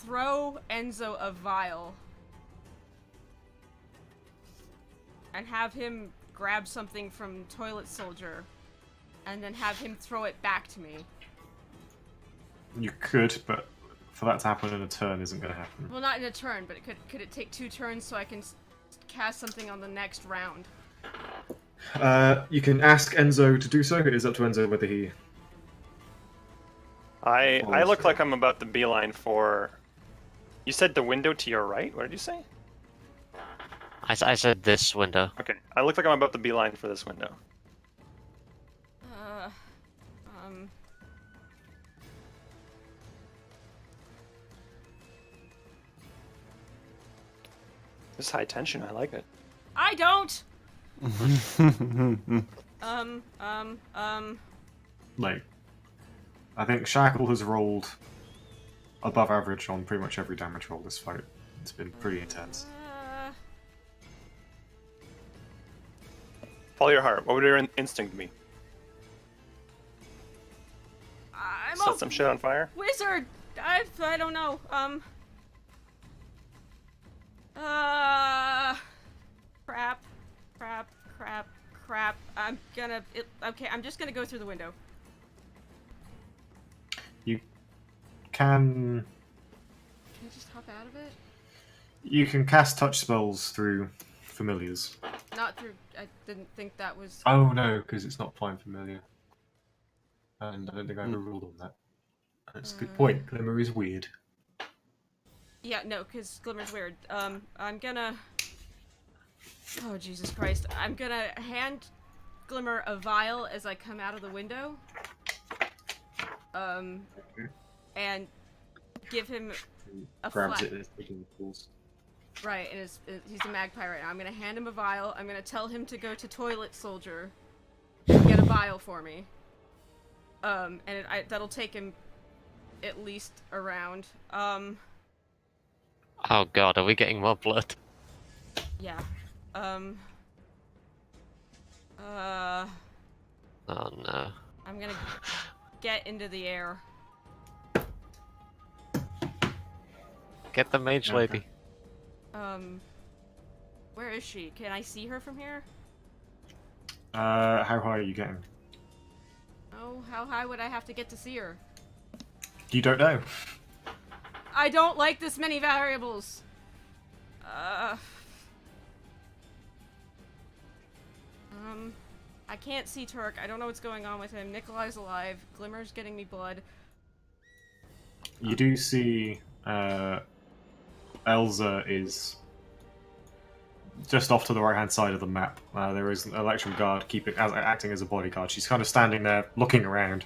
throw Enzo a vial and have him grab something from Toilet Soldier and then have him throw it back to me? You could, but for that to happen in a turn isn't going to happen. Well, not in a turn, but could it take 2 turns so I can cast something on the next round? You can ask Enzo to do so. It is up to Enzo whether he. I look like I'm about the beeline for... You said the window to your right? What did you say? I said this window. Okay, I look like I'm about the beeline for this window. This is high tension, I like it. I don't! Like, I think Shackle has rolled above average on pretty much every damage roll this fight. It's been pretty intense. Follow your heart. What would your instinct be? I'm Set a some shit on fire? wizard. I don't know. Crap. Okay, I'm just gonna go through the window. You Can can I just hop out of it? you can cast touch spells through familiars. Not through. I didn't think that was. Oh no, because it's not fine familiar. And I don't think I ever ruled on that. That's a good point. Glimmer is weird. Yeah, no, because Glimmer's weird. I'm gonna... Oh, Jesus Christ. I'm gonna hand Glimmer a vial as I come out of the window. And give him a Grabs flat... it and it's putting the pools. Right, and he's a magpie right now. I'm gonna hand him a vial. I'm gonna tell him to go to Toilet Soldier and get a vial for me. And that'll take him at least around. Oh god, are we getting more blood? Yeah. Oh no. I'm gonna get into the air. Get the mage lady. Where is she? Can I see her from here? How high are you getting? Oh, how high would I have to get to see her? You don't know. I don't like this many variables. I can't see Turk. I don't know what's going on with him. Nikolai's alive. Glimmer's getting me blood. You do see Elsa is just off to the right-hand side of the map. There is an election guard acting as a bodyguard. She's kind of standing there, looking around.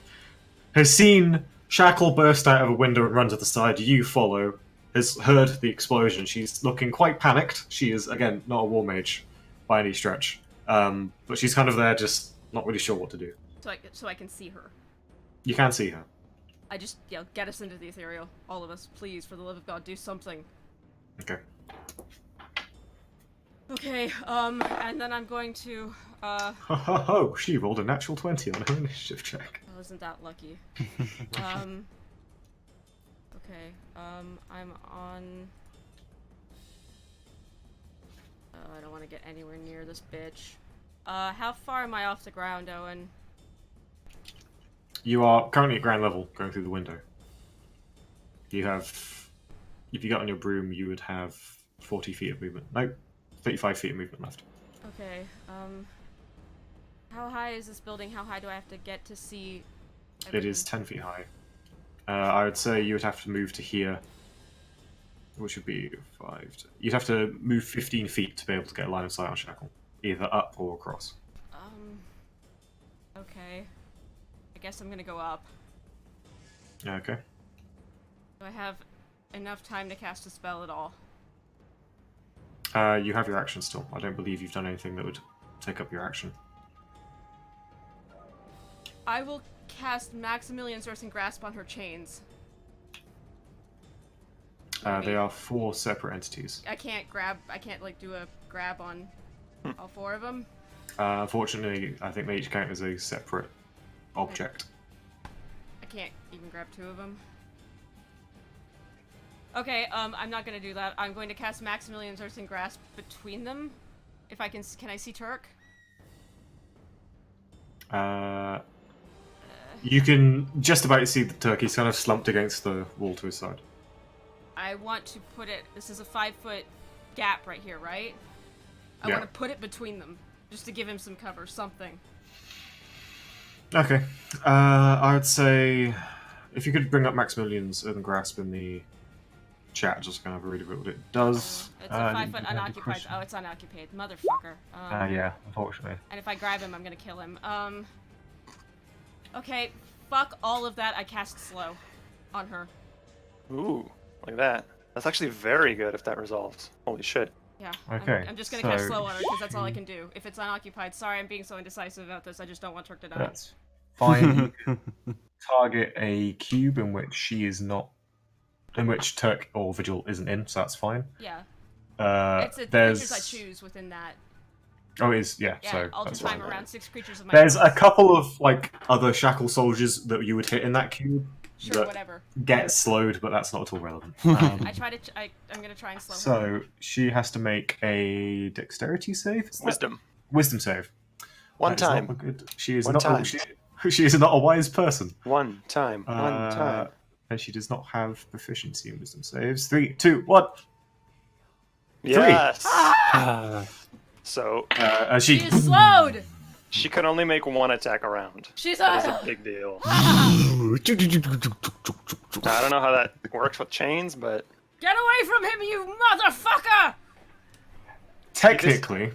Has seen Shackle burst out of a window and run to the side. You follow. Has heard the explosion. She's looking quite panicked. She is, again, not a war mage by any stretch. But she's kind of there, just not really sure what to do. So I can see her. You can see her. I just, get us into the ethereal. All of us, please, for the love of God, do something. Okay. Okay, and then I'm going to, Oh, she rolled a natural 20 on her initiative check. Oh, isn't that lucky? Okay, I'm on... Oh, I don't want to get anywhere near this bitch. How far am I off the ground, Owen? You are currently at ground level, going through the window. You have... If you got on your broom, you would have 40 feet of movement. No, 35 feet of movement left. Okay, how high is this building? How high do I have to get to see everything? It is 10 feet high. I would say you would have to move to here, which would be 5. You'd have to move 15 feet to be able to get a line of sight on Shackle, either up or across. Okay. I guess I'm gonna go up. Okay. Do I have enough time to cast a spell at all? You have your action still. I don't believe you've done anything that would take up your action. I will cast Maximilian's Earthen Grasp on her chains. They are 4 separate entities. I can't, like, do a grab on all 4 of them? Unfortunately, I think they each count as a separate object. I can't even grab 2 of them. Okay, I'm not gonna do that. I'm going to cast Maximilian's Earthen Grasp between them. If I can I see Turk? You can just about see the Turk. He's kind of slumped against the wall to his side. I want to put it... This is a 5-foot gap right here, right? I Yeah. want to put it between them, just to give him some cover, something. Okay. I would say if you could bring up Maximilian's Earthen Grasp in the chat, just kind of read what it does. It's a 5-foot unoccupied... Oh, it's unoccupied. Motherfucker. Yeah, unfortunately. And if I grab him, I'm gonna kill him. Okay, fuck all of that. I cast slow on her. Ooh, like that. That's actually very good if that resolves. Holy shit. Yeah. Okay, I'm just gonna cast so slow on her because that's all I can do. If it's unoccupied, sorry, I'm being so indecisive about this. I just don't want Turk to die. That's fine. You can target a cube in which she is not in which Turk or Vigil isn't in, so that's fine. Yeah. It's the There's creatures I choose within that. Oh, it is, yeah. Yeah, So all the that's time fine. around 6 creatures of my There's a choice. couple of like other shackle soldiers that you would hit in that cube Sure, that whatever. get slowed, but that's not at all relevant. I'm gonna try and slow her. So she has to make a dexterity save. Is that- Wisdom. Wisdom save. One That is not time. a good. She is One not. time. She is not a wise person. One time. One time. And she does not have proficiency in wisdom saves. 3, 2, 1. Yes. Ah. So And She is slowed! she can only make one attack a round. She's That is a... a big deal. I don't know how that works with chains, but Get away from him, you motherfucker! technically,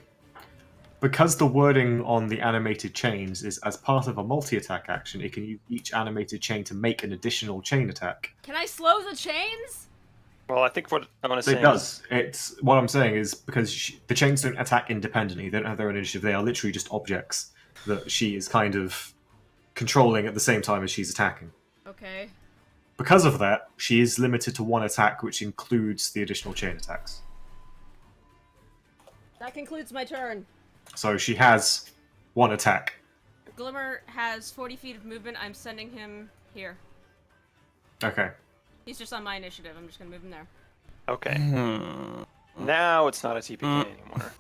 because the wording on the animated chains is as part of a multi-attack action, it can use each animated chain to make an additional chain attack. Can I slow the chains? well, I think what I want to say It does. It's what I'm saying is because the chains don't attack independently; they don't have their own initiative. They are literally just objects that she is kind of controlling at the same time as she's attacking. Okay. Because of that, she is limited to one attack, which includes the additional chain attacks. That concludes my turn. So she has one attack. Glimmer has 40 feet of movement. I'm sending him here. Okay. He's just on my initiative. I'm just gonna move him there. Okay. Hmm. Now it's not a TPK anymore.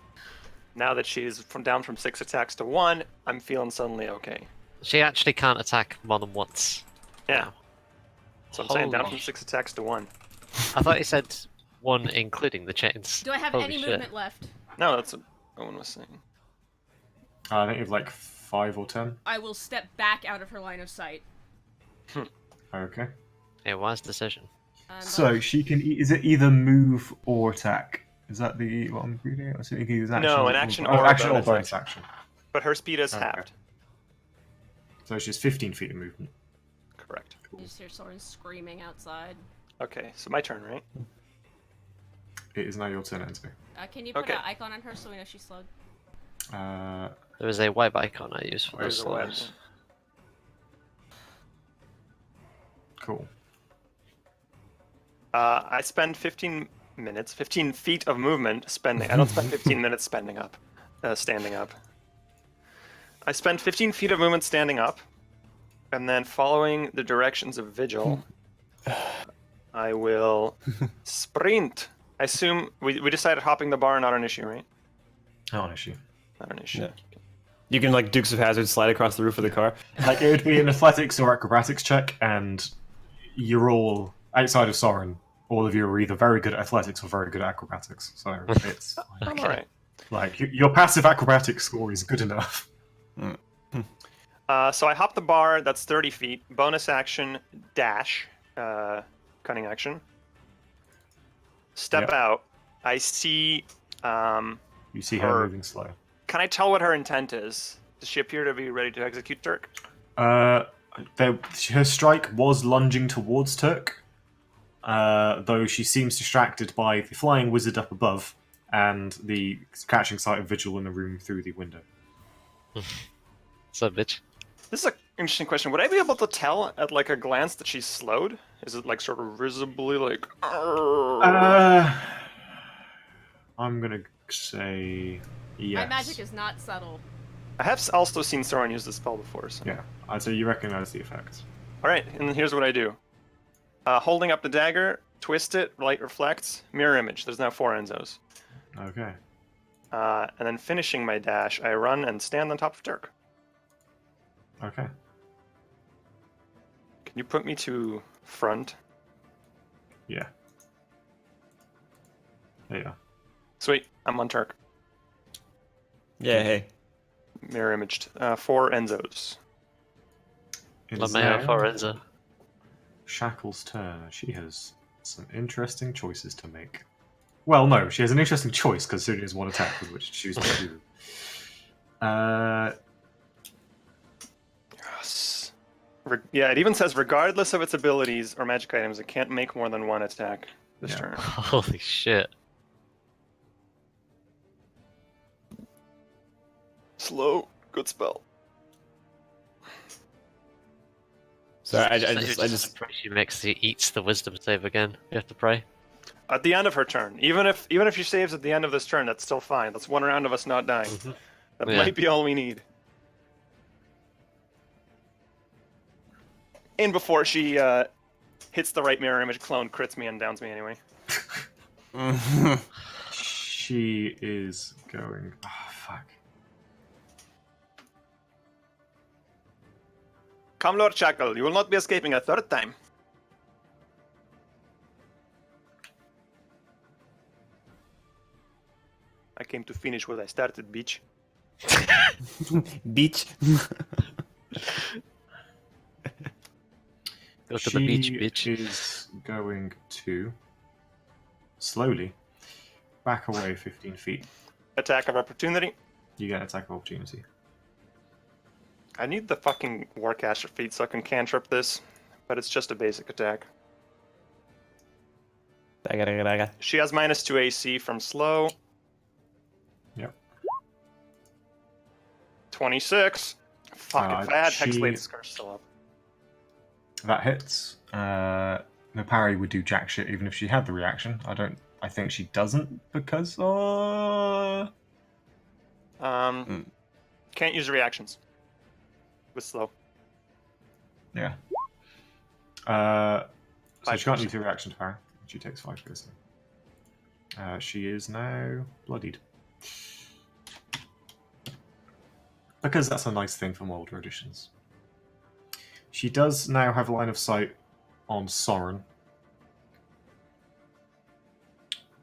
Now that she's down from 6 attacks to 1, I'm feeling suddenly okay. She actually can't attack more than once. Yeah. So I'm saying down Holy from 6 attacks to 1. I thought you said 1 including the chains. Do I have Holy any shit. movement left? No, that's what Owen was saying. I think you have like 5 or 10. I will step back out of her line of sight. Okay. A wise decision. So she can. Is it either move or attack? Is that the what I'm reading? So you can use action. No, an action or or a action or bonus bonus action. But her speed is Okay. halved. So she's 15 feet of movement. Correct. You just hear Soren screaming outside. Okay, so my turn, right? It is now your turn, Enzo. Can you put Okay. an icon on her so we know she's slowed? There is a web icon I use for Where's those the web? slows. Cool. I spend 15 feet of movement spending. I don't spend 15 minutes standing up. I spend 15 feet of movement standing up, and then following the directions of Vigil, I will sprint. I assume we decided hopping the bar not an issue, right? Not an issue. Not an issue. Yeah. You can like Dukes of Hazzard slide across the roof of the car. Like it would be an athletics or acrobatics check, and you're all outside of Soren. All of you are either very good at athletics or very good at acrobatics. So it's I'm alright. like your passive acrobatics score is good enough. So I hop the bar. That's 30 feet. Bonus action, dash, cunning action. Step Yep. out. I see. You see her Her- moving slow. Can I tell what her intent is? Does she appear to be ready to execute Turk? Her strike was lunging towards Turk, though she seems distracted by the flying wizard up above and the catching sight of Vigil in the room through the window. So, bitch. This is an interesting question. Would I be able to tell at like a glance that she's slowed? Is it like sort of visibly like? I'm gonna say yes. My magic is not subtle. I have also seen Soren use this spell before. So. Yeah, I'd say you recognize the effect. All right, and then here's what I do. Holding up the dagger, twist it, light reflects, mirror image. There's now 4 Enzos. Okay. And then finishing my dash, I run and stand on top of Turk. Okay. Can you put me to front? Yeah. There you are. Sweet, I'm on Turk. Yeah, hey. Mirror imaged. 4 Enzos. It is LeMayo now Forenza. Shackle's turn. She has some interesting choices to make. Well, no, she has an interesting choice because Suni has one attack with which to choose to do. Yes. Yeah, it even says regardless of its abilities or magic items, it can't make more than 1 attack this Yeah. turn. Holy shit. Slow, good spell. Sorry, I So just she makes he eats the wisdom save again. You have to pray. At the end of her turn, even if she saves at the end of this turn, that's still fine. That's one round of us not dying. That Yeah. might be all we need. And before she hits the right mirror image, clone crits me and downs me anyway. She is going. Oh, fuck. Come, Lord Shackle, you will not be escaping a third time. I came to finish what I started, bitch. beach. Go to the beach, bitch. She is going to slowly back away 15 feet. Attack of opportunity. You get attack of opportunity. I need the fucking Warcaster feat so I can cantrip this, but it's just a basic attack. She has -2 AC from slow. Yep. 26. Fuck, if I had she- Hexblade's Curse still up. That hits. No parry would do jack shit even if she had the reaction. I think she doesn't because Can't use reactions with slow. yeah. So Five she can't piercing. use her reaction to parry. She takes 5 piercing. She is now bloodied. Because that's a nice thing from older editions. She does now have line of sight on Soren.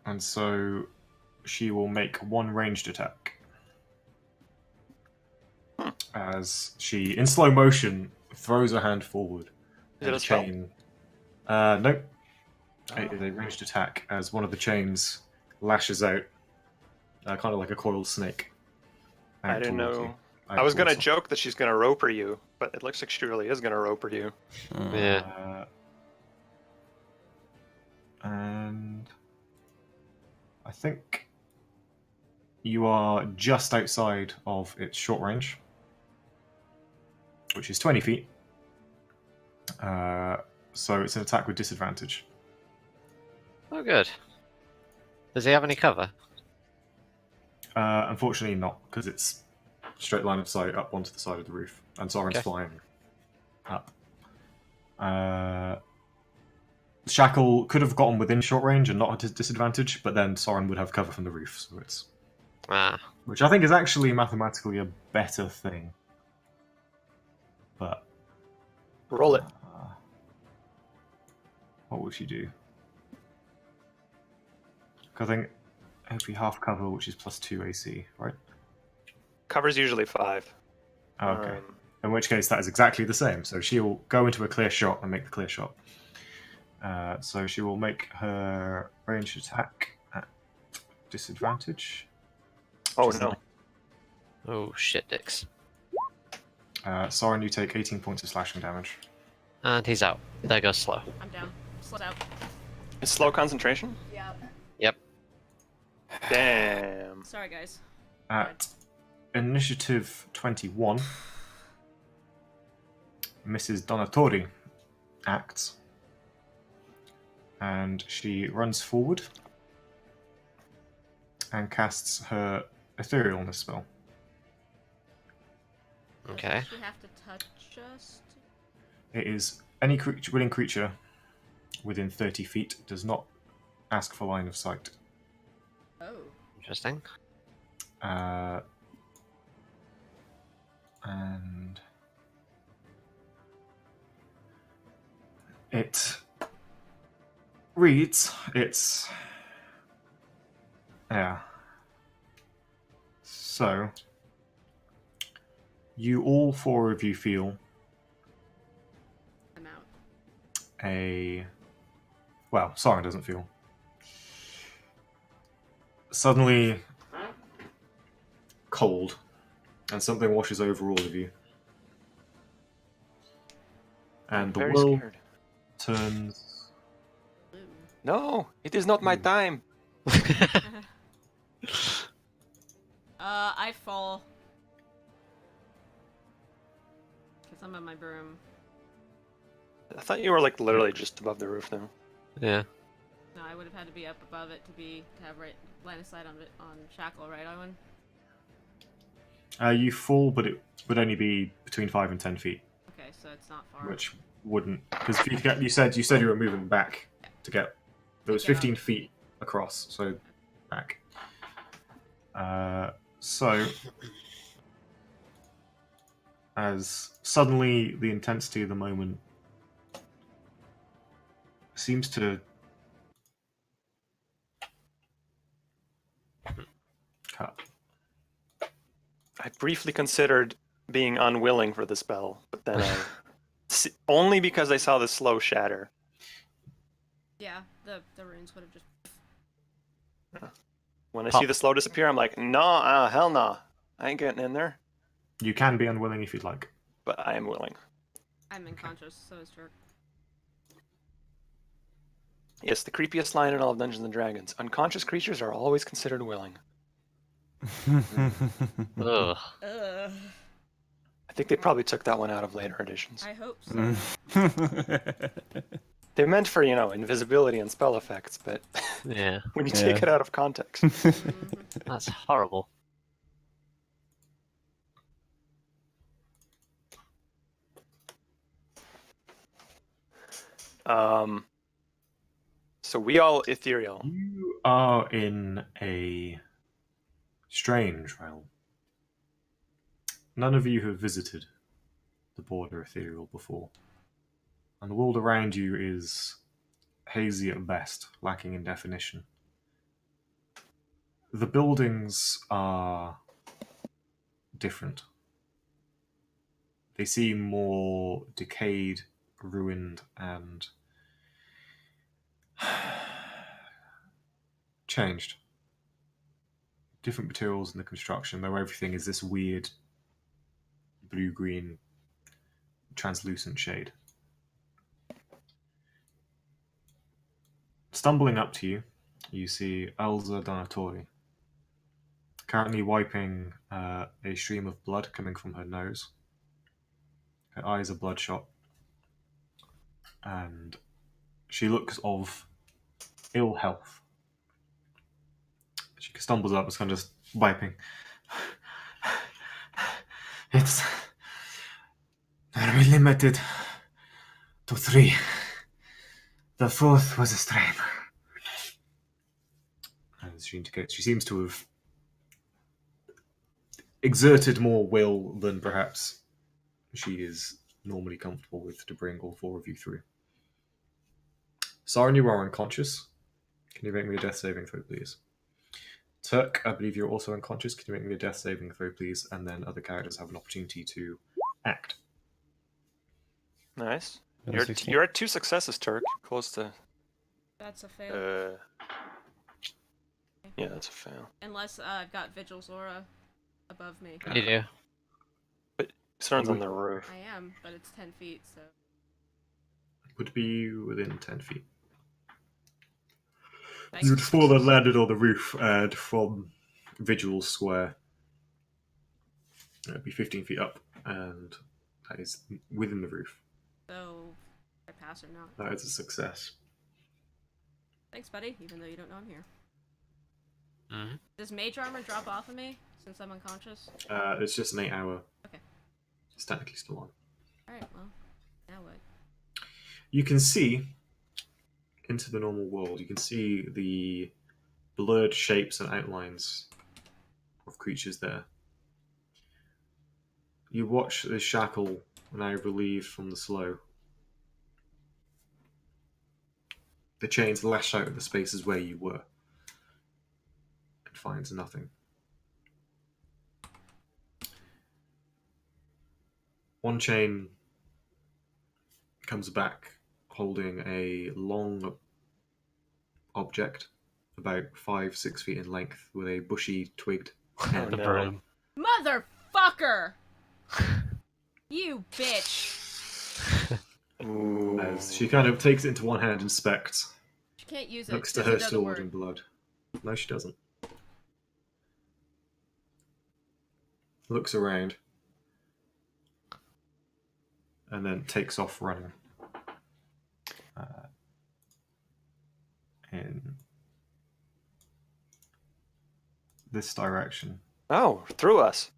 And so she will make one ranged attack. As she, in slow motion, throws her hand forward. Is and it the a spell? chain. Nope. It is a ranged attack as one of the chains lashes out, kind of like a coiled snake. I out didn't towards know. you. I was gonna towards joke that she's gonna roper you, but it looks like she really is gonna roper you. Yeah. And I think you are just outside of its short range, which is 20 feet. So it's an attack with disadvantage. Oh, good. Does he have any cover? Unfortunately not, because it's straight line of sight up onto the side of the roof, and Soren's Okay. flying up. Shackle could have gotten within short range and not at his disadvantage, but then Soren would have cover from the roof, so it's which I think is actually mathematically a better thing. But Roll it. what would she do? 'Cause I think it would be half cover, which is +2 AC, right? Cover's usually 5. Oh, okay. In which case, that is exactly the same. So she'll go into a clear shot and make the clear shot. So she will make her ranged attack at disadvantage. Oh Which is no. Oh, shit dicks. Soren, you take 18 points of slashing damage. And he's out. There goes slow. I'm down. Slowed out. It's slow concentration? Yeah. Yep. Damn. Sorry, guys. At initiative 21, Mrs. Donatori acts. And she runs forward and casts her etherealness spell. Okay. Does she have to touch us? It is any willing creature within 30 feet does not ask for line of sight. Oh. Interesting. And it reads, yeah. So, all four of you feel I'm out. well, Soren doesn't feel. Suddenly cold, and something washes over all of you. And the Very world scared. turns. Blue. No, it is not my time. I fall. Because I'm on my broom. I thought you were like literally just above the roof now. Yeah. No, I would have had to be up above it to have right line of sight on Shackle, right, Owen? You fall, but it would only be between 5 and 10 feet, Okay, so it's not far. which wouldn't because you said you were moving back to get. There was Get out. 15 feet across, so back. So as suddenly the intensity of the moment seems to cut. I briefly considered being unwilling for the spell, but then only because I saw the slow shatter. Yeah, the runes would have just. When I see the slow disappear, I'm like, nah, hell nah. I ain't getting in there. You can be unwilling if you'd like. But I am willing. I'm unconscious, so is Jerk. Yes, the creepiest line in all of Dungeons and Dragons. Unconscious creatures are always considered willing. Ugh. Ugh. I think they probably took that one out of later editions. I hope so. They're meant for, invisibility and spell effects, but Yeah. when you take it out of context. That's horrible. So we all ethereal. You are in a strange realm. None of you have visited the border ethereal before. And the world around you is hazy at best, lacking in definition. The buildings are different. They seem more decayed, ruined, and changed. Different materials in the construction, though everything is this weird blue-green translucent shade. Stumbling up to you, you see Elsa Donatori, currently wiping a stream of blood coming from her nose. Her eyes are bloodshot, and she looks of ill health. She stumbles up and is kind of just wiping. It's really limited to 3. The 4th was a strain. As she indicates, she seems to have exerted more will than perhaps she is normally comfortable with to bring all 4 of you through. Siren, you are unconscious. Can you make me a death saving throw, please? Turk, I believe you're also unconscious. Can you make me a death saving throw, please? And then other characters have an opportunity to act. Nice. That is You're at 2 successes, Turk. Close to. That's a fail. Yeah, that's a fail. Unless I've got Vigil's aura above me. You do. But Cern's on the roof. I am, but it's 10 feet, so. Would be within 10 feet. Thanks. You'd fall and landed on the roof, and from Vigil's square, it'd be 15 feet up, and that is within the roof. So, I pass or not? That is a success. Thanks, buddy, even though you don't know I'm here. Mm-hmm. Does mage armor drop off of me since I'm unconscious? It's just an 8-hour. Okay. It's technically still on. Alright, well, now what? You can see into the normal world. You can see the blurred shapes and outlines of creatures there. You watch the shackle now relieved from the slow. The chains lash out of the spaces where you were. It finds nothing. One chain comes back holding a long object, about 5-6 feet in length, with a bushy twigged head. The no. broom. Motherfucker! You bitch! Ooh. As she kind of takes it into one hand, inspects, She can't use it. looks to There's her another sword word. and blood. No, she doesn't. Looks around, and then takes off running. in this direction. Oh, through us.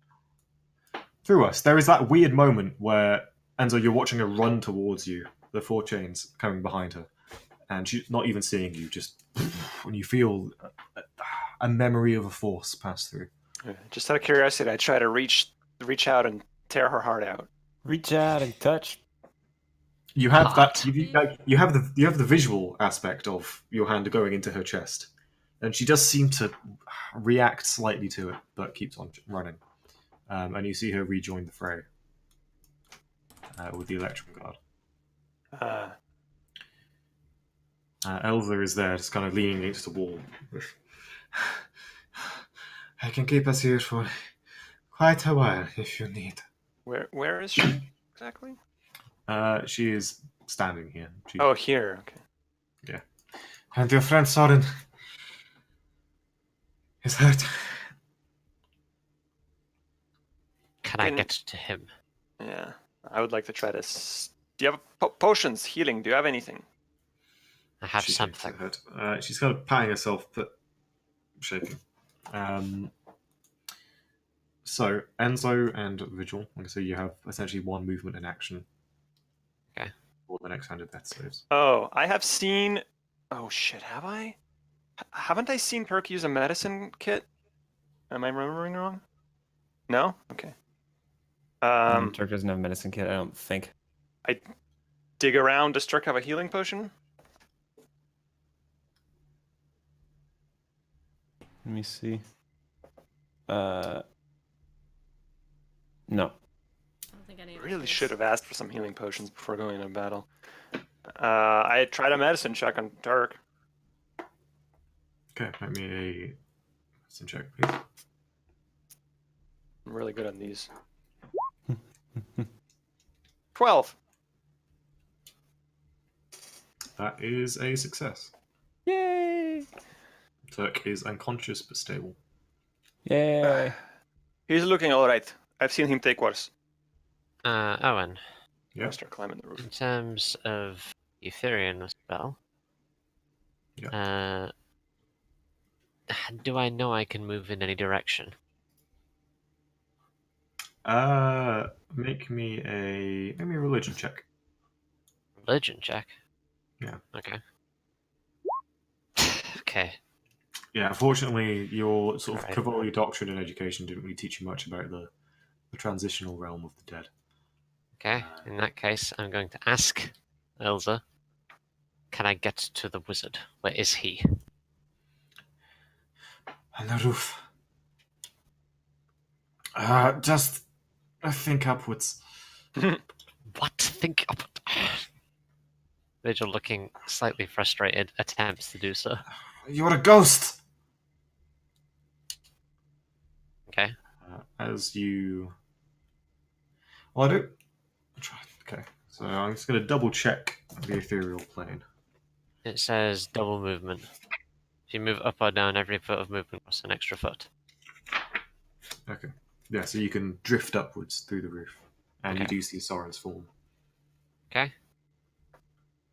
Through us. There is that weird moment where, Enzo, you're watching her run towards you, the four chains coming behind her, and she's not even seeing you, just when you feel a memory of a force pass through. Just out of curiosity, I try to reach out and tear her heart out. Reach out and touch. You have that. You have the visual aspect of your hand going into her chest, and she does seem to react slightly to it, but keeps on running. And you see her rejoin the fray with the Electrum Guard. Elza is there, just kind of leaning against the wall. I can keep us here for quite a while if you need. Where is she exactly? She is standing here. Oh, here. Okay. Yeah. And your friend Soren is hurt. Can I get to him? Yeah, I would like to try this. Do you have potions, healing? Do you have anything? I have She something. shakes her head. She's kind of patting herself, but shaking. So, Enzo and Vigil, like I say, you have essentially one movement in action. Okay. For the next round of death saves. Oh, I have seen... Oh, shit, have I? Haven't I seen Perk use a medicine kit? Am I remembering wrong? No? Okay. Turk doesn't have a medicine kit, I don't think. I dig around. Does Turk have a healing potion? Let me see. No. I don't think any of us Really do. should have asked for some healing potions before going into battle. I tried a medicine check on Turk. Okay, make me a medicine check, please. I'm really good on these. 12. That is a success. Yay! Turk is unconscious but stable. Yay! He's looking alright. I've seen him take worse. Owen, Yeah. I'll start climbing the roof. in terms of Eutherian spell, do I know I can move in any direction? Make me a religion check. Religion check? Yeah. Okay. Okay. Yeah, unfortunately, your sort of Alright. Cavalier doctrine and education didn't really teach you much about the transitional realm of the dead. Okay, in that case, I'm going to ask Elsa, can I get to the wizard? Where is he? On the roof. Just think upwards. What? Think up. Vigil, looking slightly frustrated, attempts to do so. You're a ghost! Okay. As you... Well, I don't... Okay, so I'm just going to double check the ethereal plane. It says double movement. If you move up or down, every foot of movement costs an extra foot. Okay. Yeah, so you can drift upwards through the roof. And you Okay. do see Soren's form. Okay.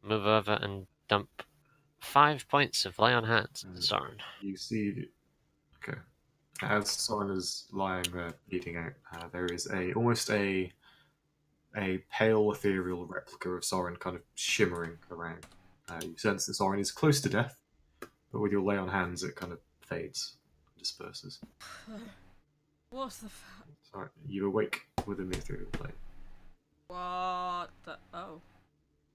Move over and dump 5 points of lay on hands into Soren. You see... Okay. As Soren is lying there, bleeding out, there is almost a pale ethereal replica of Soren kind of shimmering around. You sense that Soren is close to death, but with your lay on hands, it kind of fades, disperses. What the fuck? Sorry, you awake within the ethereal plane. What the... Oh.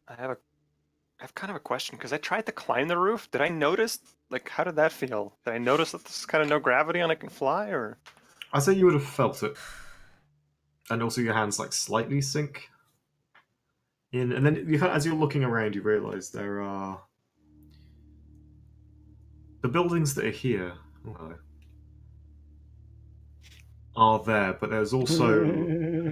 I have kind of a question, because I tried to climb the roof. Did I notice, like, how did that feel? Did I notice that there's kind of no gravity and I can fly, or? I'd say you would have felt it. And also your hands, like, slightly sink in. And then, as you're looking around, you realise there are... The buildings that are here... Oh, hello. Are there, but there's also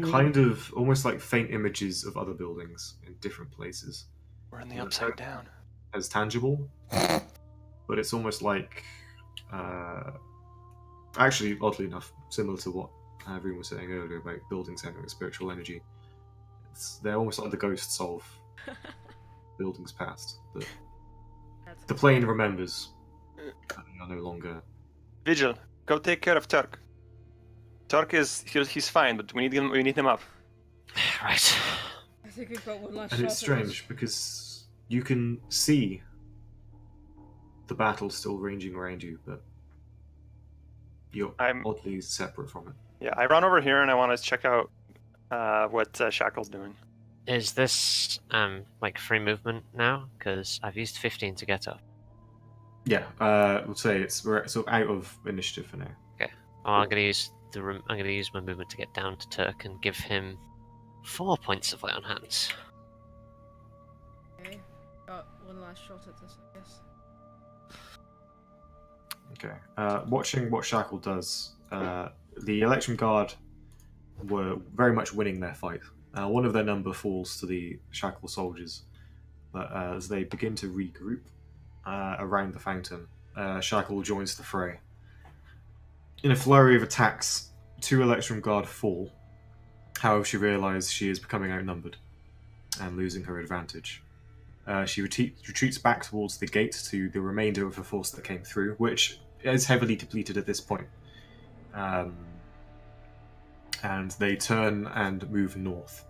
kind of almost like faint images of other buildings in different places. We're in the upside down. As tangible, but it's almost like, actually, oddly enough, similar to what everyone was saying earlier about buildings having a spiritual energy. They're almost like the ghosts of buildings past. But The plane remembers that they are no longer. Vigil, go take care of Turk. Turk he's fine, but we need him up. Right. I think we've got one last And shot. it's strange because you can see the battle still raging around you, but you're oddly separate from it. Yeah, I run over here and I want to check out what Shackle's doing. Is this like free movement now? Because I've used 15 to get up. Yeah, we'll say we're sort of out of initiative for now. Okay. Oh, I'm gonna use my movement to get down to Turk and give him 4 points of lay on hands. Okay. Got one last shot at this, I guess. Okay. Watching what Shackle does, the Election Guard were very much winning their fight. One of their number falls to the Shackle soldiers, but as they begin to regroup around the fountain, Shackle joins the fray. In a flurry of attacks, 2 Election Guard fall. However, she realizes she is becoming outnumbered and losing her advantage. She retreats back towards the gate to the remainder of the force that came through, which is heavily depleted at this point. And they turn and move north.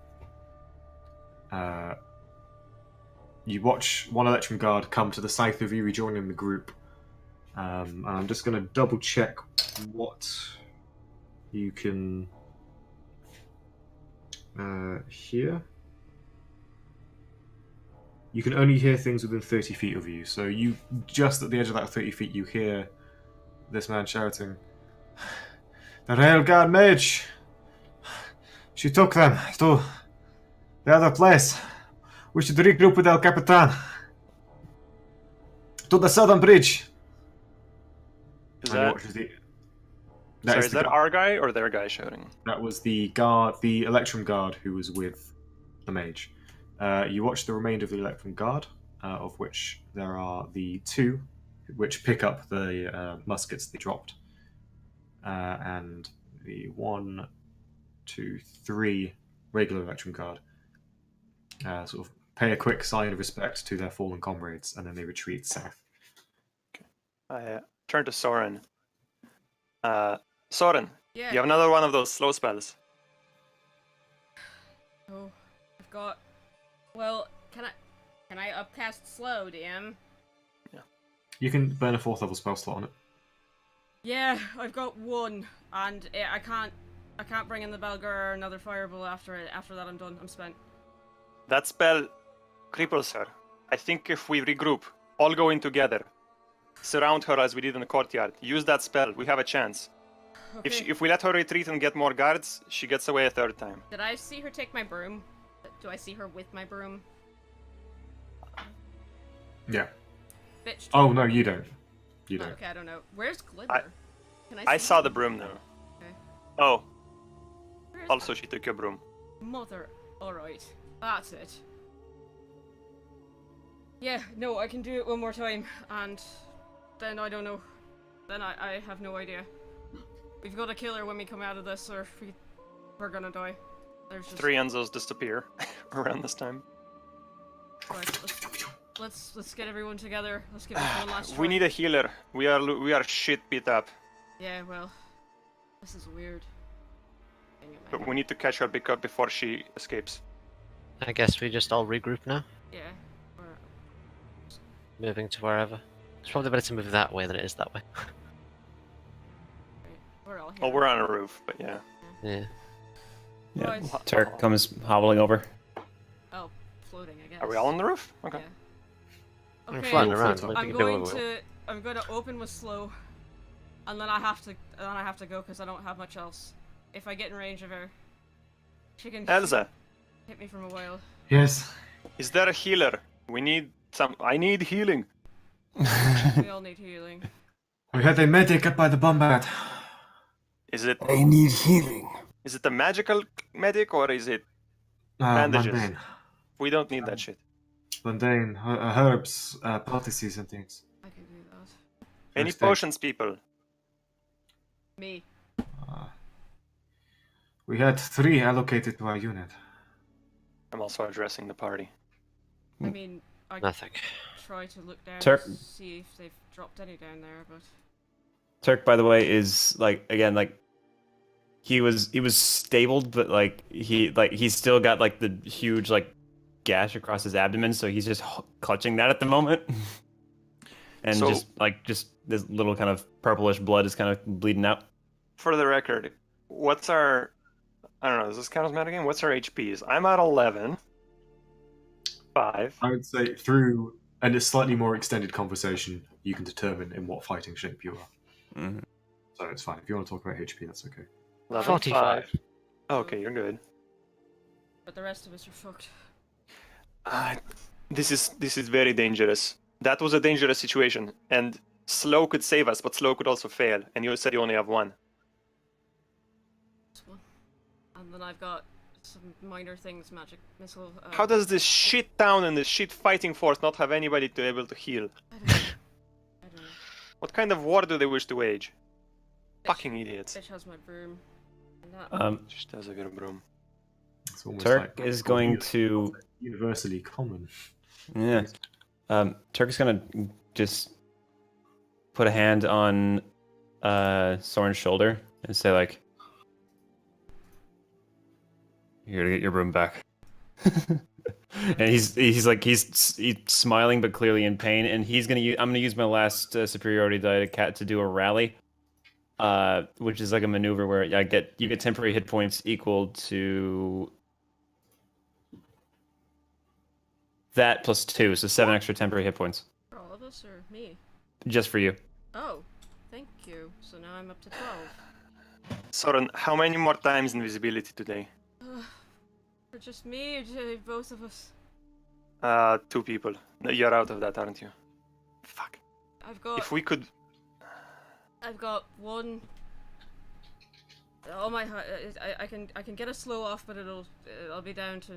You watch one Electrum Guard come to the south of you, rejoining the group. And I'm just going to double check what you can hear. You can only hear things within 30 feet of you. So you, just at the edge of that 30 feet, you hear this man shouting, "The Rail Guard mage! She took them to the other place. We should regroup with El Capitan. To the southern bridge." Is And is that our guy or their guy shouting? That was the guard, the Electrum Guard, who was with the mage. You watch the remainder of the Electrum Guard, of which there are the 2 which pick up the muskets they dropped, and the 1, 2, 3 regular Electrum Guard sort of pay a quick sign of respect to their fallen comrades, and then they retreat south. I turn to Soren. Soren, Yeah. you have another one of those slow spells. Oh, I've got. Well, can I upcast slow, DM? You can burn a 4th level spell slot on it. Yeah, I've got 1, and I can't bring in the Belger or another fireball after it. After that, I'm done. I'm spent. That spell cripples her. I think if we regroup, all go in together, surround her as we did in the courtyard, use that spell, we have a chance. Okay. If we let her retreat and get more guards, she gets away a 3rd time. Did I see her take my broom? Do I see her with my broom? Yeah. Bitch. Oh, no, you don't. You don't. Okay, I don't know. Where's Glitter? Can I see saw her? the broom now. Okay. Oh, Where's also she took your broom. Mother. Alright. That's it. Yeah, no, I can do it one more time, and then I don't know. Then I have no idea. We've got to kill her when we come out of this, or we're gonna die. There's just... 3 Enzos disappear around this time. Right, let's get everyone together. Let's give this one last try. We need a healer. We are shit beat up. Yeah, well, this is weird. Dang it, But man. we need to catch her before she escapes. I guess we just all regroup now, Yeah. moving to wherever. It's probably better to move that way than it is that way. We're all here. Well, we're on a roof, but yeah. Yeah. Yeah. Right. Turk comes hobbling over. Oh, floating, I guess. Are we all on the roof? Okay. Yeah. I'm Okay. flying around. I'm like I'm a going billow. to open with slow, and then I have to go because I don't have much else. If I get in range of her, she can Elsa, hit me from a while. Yes. is there a healer? We need some. I need healing. We all need healing. We had a medic up by the bombard. Is it I need healing. is it a magical medic or is it bandages? Mundane. We don't need that shit. Mundane. Herbs, poultices and things. I can do that. Any First aid. potions, people? Me. We had 3 allocated to our unit. I'm also addressing the party. I mean, Nothing. try to look down Turk- and see if they've dropped any down there, but Turk, by the way, is like again like he was stabled, but he's still got like the huge like gash across his abdomen, so he's just clutching that at the moment, and So- just this little kind of purplish blood is kind of bleeding out. For the record, what's our... I don't know, does this count as metagame? What's our HPs? I'm at 11. 5. I would say through a slightly more extended conversation, you can determine in what fighting shape you are. Mm-hmm. So it's fine. If you want to talk about HP, that's okay. 11, 45. 5. Okay, you're good. the rest of us are fucked. This is very dangerous. That was a dangerous situation, and Slow could save us, but Slow could also fail, and you said you only have one. This one. And then I've got some minor things, magic missile. How does this shit town and this shit fighting force not have anybody to be able to heal? I don't know. I don't know. What kind of war do they wish to wage? Fucking idiots. Bitch has my broom. And that Just has a good broom. It's almost Turk like is going to universally common. yeah. Turk is gonna just put a hand on Soren's shoulder and say like, "You're gonna get your broom back." And he's smiling but clearly in pain, and I'm gonna use my last superiority die to do a rally, which is like a maneuver where you get temporary hit points equal to that plus 2, so 7 extra temporary hit points for all of us or me? just for you. Oh, thank you. So now I'm up to 12. Soren, how many more times invisibility today? For just me or both of us? 2 people. No, you're out of that, aren't you? Fuck. I've got If we could... one. All my I can get a slow off, but I'll be down to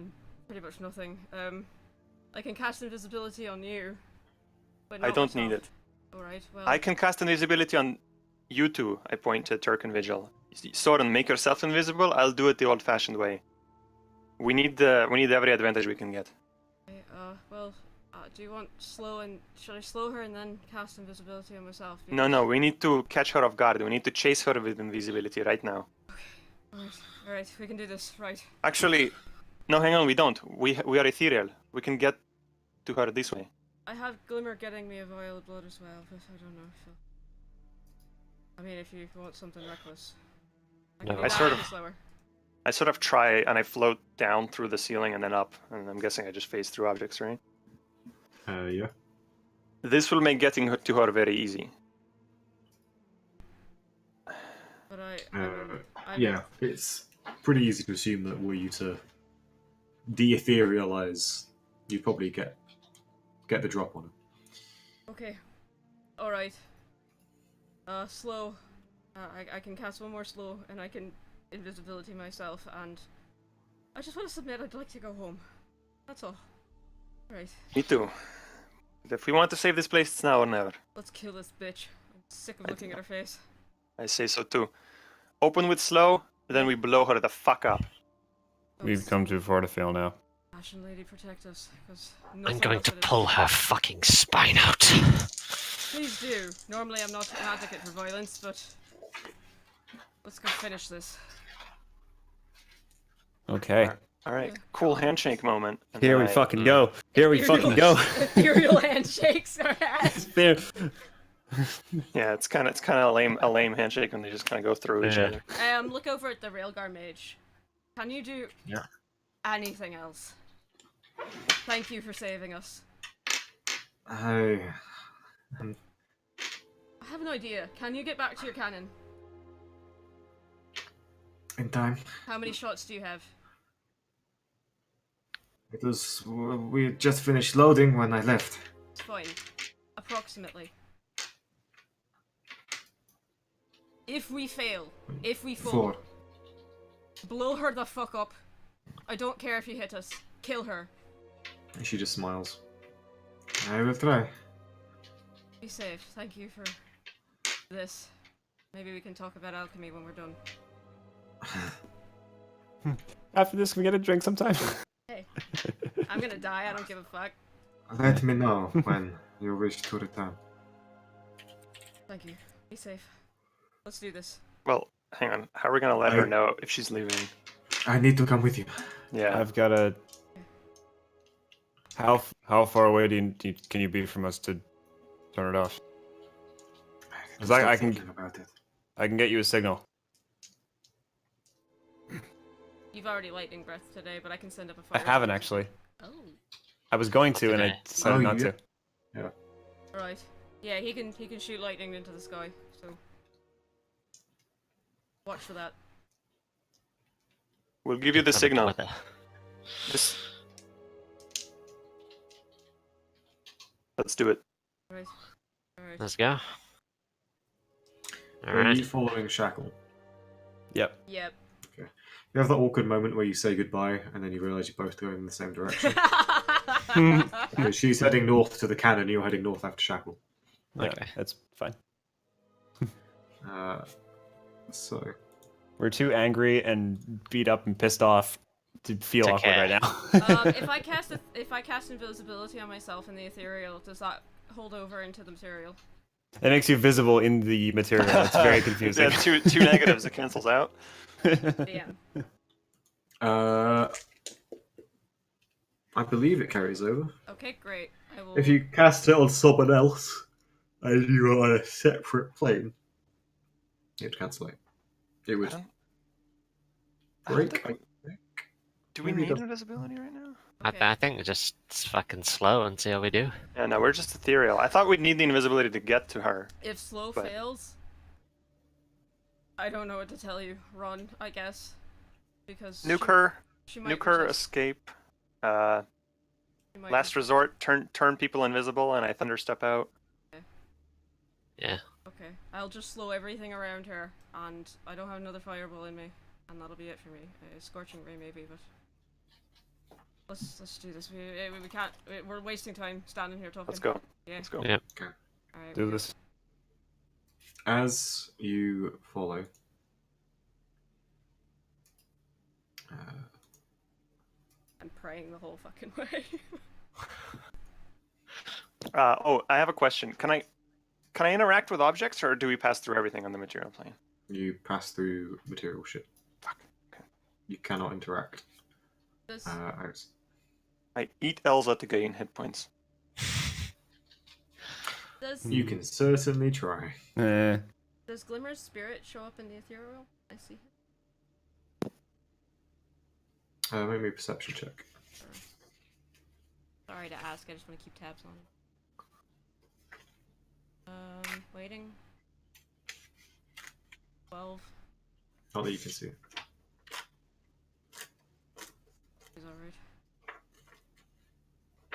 pretty much nothing. I can cast invisibility on you, but I not don't myself. need it. All right. Well, I can cast invisibility on you two. I point to Turk and Vigil. Soren, make yourself invisible. I'll do it the old-fashioned way. We need every advantage we can get. okay, do you want slow and should I slow her and then cast invisibility on myself? No, we need to catch her off guard. We need to chase her with invisibility right now. All right, we can do this. Right. Actually, no, hang on, we don't. We are ethereal. We can get to her this way. I have Glimmer getting me a vial of blood as well, but I don't know if I mean, if you want something reckless. No, I sort of- Slower. I sort of try and I float down through the ceiling and then up, and I'm guessing I just phase through objects, right? Yeah. This will make getting her to her very easy. But I Yeah, it's pretty easy to assume that were you to de-etherealize, you'd probably get the drop on it. Okay. All right. Slow. I can cast one more slow, and I can invisibility myself, and I just want to submit. I'd like to go home. That's all. All right. Me too. If we want to save this place, it's now or never. Let's kill this bitch. I'm sick of looking at her face. I say so too. Open with slow, then we blow her the fuck up. We've come too far to fail now. Ashen Lady, protect us, because I'm going to pull her fucking spine out. Please do. Normally I'm not an advocate for violence, but let's go finish this. Okay. All right, cool handshake moment. And Here then we I- fucking go. Here we fucking go. Ethereal handshakes are at. There. Yeah, it's kind of a lame handshake when they just kind of go through each Yeah. other. Look over at the Railguard mage. Can you do anything else? Thank you for saving us. I I have an idea. Can you get back to your cannon? in time. How many shots do you have? We had just finished loading when I left. It's fine. Approximately. If we fail, if we fall, 4. blow her the fuck up. I don't care if you hit us. Kill her. And she just smiles. I will try. Be safe. Thank you for this. Maybe we can talk about alchemy when we're done. After this, can we get a drink sometime? Hey, I'm gonna die. I don't give a fuck. Let me know when you wish to return. Thank you. Be safe. Let's do this. Well, hang on. How are we gonna let her know if she's leaving? I need to come with you. Yeah. I've got a. How far away can you be from us to turn it off? Because I can thinking about it. I can get you a signal. You've already lightning breath today, but I can send up a I fire. haven't actually. Oh. I was going to, and I decided not to. Yeah. Right. Yeah, he can shoot lightning into the sky. So watch for that. We'll give you the signal. This... Let's do it. Right. Alright. Let's go. Are Alright. you following Shackle? Yep. Yep. You have that awkward moment where you say goodbye and then you realise you're both going in the same direction. Because she's heading north to the cannon, you're heading north after Shackle. Yeah, Okay. that's fine. So, We're too angry and beat up and pissed off to feel To awkward care. right now. if I cast invisibility on myself in the ethereal, does that hold over into the material? It makes you visible in the material. It's very confusing. Yeah, two negatives. It cancels out. Yeah. I believe it carries over. Okay, great. I will. If you cast it on someone else and you are on a separate plane, it'd cancel it. It would break. Do we Maybe need it does. invisibility right now? Okay. I think just fucking slow and see how we do. Yeah, no, we're just ethereal. I thought we'd need the invisibility to get to her. If slow But- fails, I don't know what to tell you. Run, I guess, because Nuke her, she might nuke her, resist. escape. She might Last resist. resort, turn people invisible, and I thunder step out. Yeah. Okay, I'll just slow everything around her, and I don't have another fireball in me, and that'll be it for me. Scorching ray maybe, but let's do this. We can't. We're wasting time standing here talking. Let's go. Yeah. Let's go. Yeah. Alright, Do this. As you follow, I'm praying the whole fucking way. Oh, I have a question. Can I interact with objects, or do we pass through everything on the material plane? you pass through material shit. Fuck. Okay. You cannot interact. Does Out. I eat Elsa to gain hit points. You can certainly try. does Glimmer's spirit show up in the ethereal? I see. Make me a perception check. Sorry to ask. I just want to keep tabs on it. Waiting. 12 Not that you can see. is alright.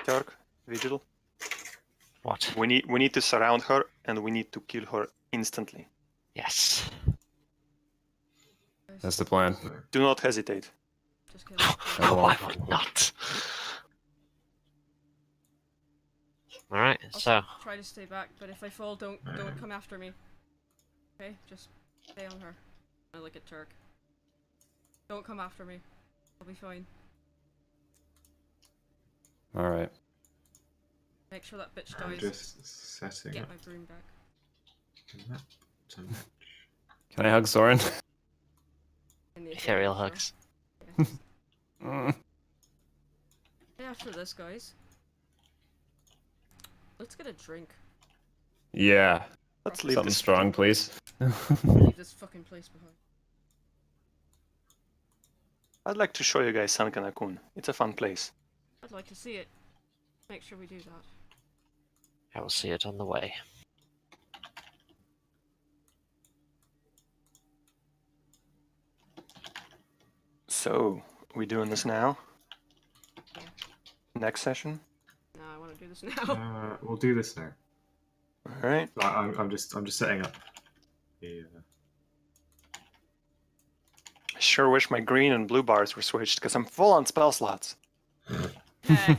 Dark, Vigil. What? We need to surround her, and we need to kill her instantly. Yes. That's the plan. So, Do not hesitate. Just kidding. I Oh, I won't. would not. Alright, so Try to stay back, but if I fall, don't come after me. Okay, just stay on her. I look at Turk. Don't come after me. I'll be fine. All right. Make sure that bitch I'm dies. just setting Get up my broom back. that to match. Can I hug Soren? In the ethereal sure. hugs. Yeah. Mm. Hey, after this, guys. Let's get a drink. Yeah. Let's leave Something this. strong, please. Leave this fucking place behind. I'd like to show you guys San Kanakun. It's a fun place. I'd like to see it. Make sure we do that. I will see it on the way. So, we doing this now? Yeah. Next session? No, I want to do this now. We'll do this now. All right. I'm just setting up. The, I sure wish my green and blue bars were switched because I'm full on spell slots. Okay.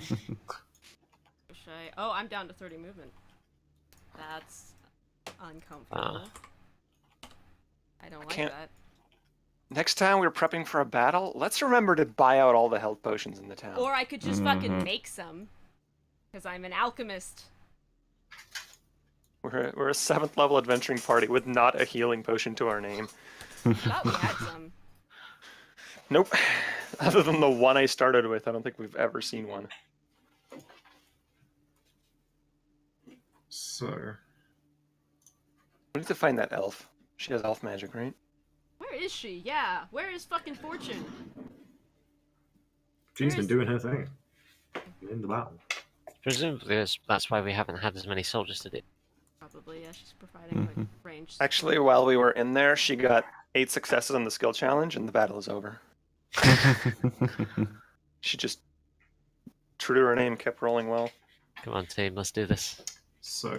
Oh, I'm down to 30 movement. That's uncomfortable. I don't like can't- that. Next time we're prepping for a battle, let's remember to buy out all the health potions in the town. Or I could just fucking make some. Because I'm an alchemist. We're a 7th level adventuring party with not a healing potion to our name. Thought we had some. Nope. Other than the one I started with, I don't think we've ever seen one. So, We need to find that elf. She has elf magic, right? Where is she? Yeah. Where is fucking Fortune? she's been doing her thing in the battle. Presumably that's why we haven't had as many soldiers to do. Probably, yeah. She's providing like range. Actually, while we were in there, she got 8 successes on the skill challenge, and the battle is over. She just, true to her name, kept rolling well. Come on, team, let's do this. So,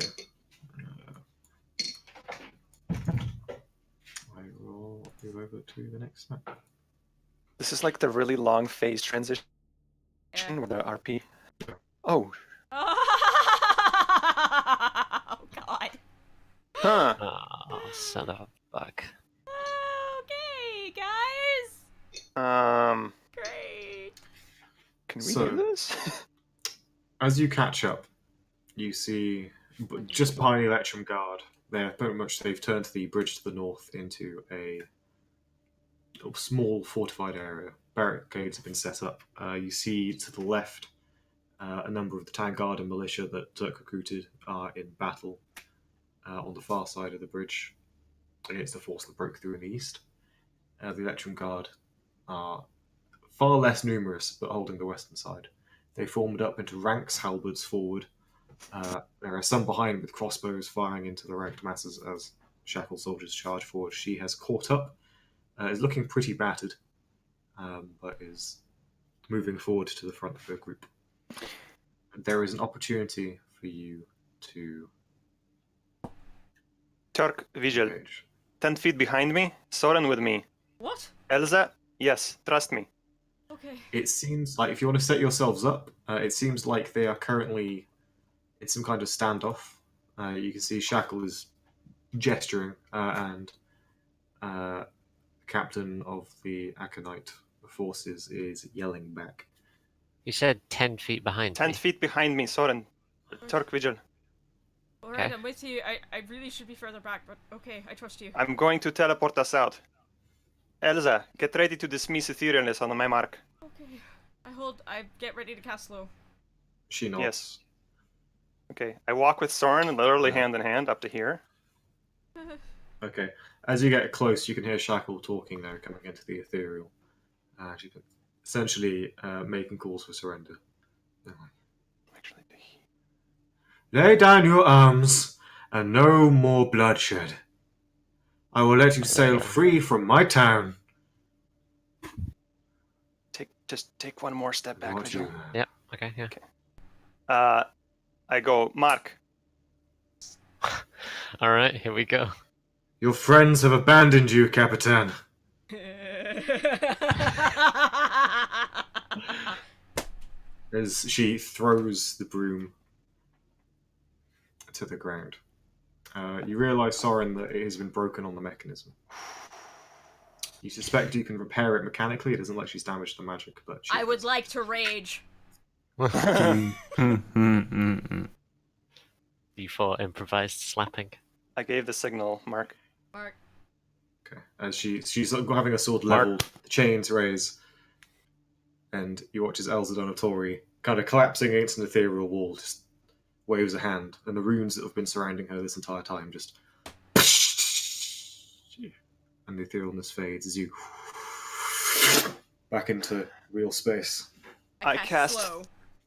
I will move over to the next map. This is like the really long phase transition Yeah. with the RP. Oh, Oh god. huh. Oh, son of a fuck. Okay, guys. Great. Can we So- do this? As you catch up, you see just behind the Electrum Guard. They've turned the bridge to the north into a small fortified area. Barricades have been set up. You see to the left a number of the Tank Guard and militia that Turk recruited are in battle on the far side of the bridge against the force that broke through in the east. The Electrum Guard are far less numerous, but holding the western side. They formed up into ranks, halberds forward. There are some behind with crossbows firing into the ranked masses as Shackle soldiers charge forward. She has caught up, is looking pretty battered, but is moving forward to the front of her group. There is an opportunity for you to Turk, Vigil, engage. 10 feet behind me, Soren with me. What? Elsa, yes, trust me. Okay. It seems like if you want to set yourselves up, it seems like they are currently in some kind of standoff. You can see Shackle is gesturing, and the captain of the Aconite forces is yelling back. You said 10 feet behind 10 me. feet behind me, Soren. Turk, Vigil. Alright, Okay. I'm with you. I really should be further back, but okay, I trust you. I'm going to teleport us out. Elsa, get ready to dismiss etherealness on my mark. Okay. I get ready to cast slow. She nods. Yes. Okay, I walk with Soren, literally Yeah. hand in hand, up to here. Okay. As you get close, you can hear Shackle talking now, coming into the ethereal. She can essentially making calls for surrender. Actually, Lay down your arms, and no more bloodshed. I will let you sail free from my town. just take one more step back, What Vigil. you- Yeah, okay, yeah. I go, Mark. Alright, here we go. Your friends have abandoned you, Capitan. As she throws the broom to the ground. You realise, Soren, that it has been broken on the mechanism. You suspect you can repair it mechanically. It doesn't let you damage the magic, but I would like to rage. D4 improvised slapping. I gave the signal, Mark. Mark. Okay. As she's having a sword Mark. leveled, the chains raise, and you watch as Elsa Donatori, kind of collapsing against an ethereal wall, just waves a hand, and the runes that have been surrounding her this entire time just. And the etherealness fades as you. Back into real space. I cast- slow.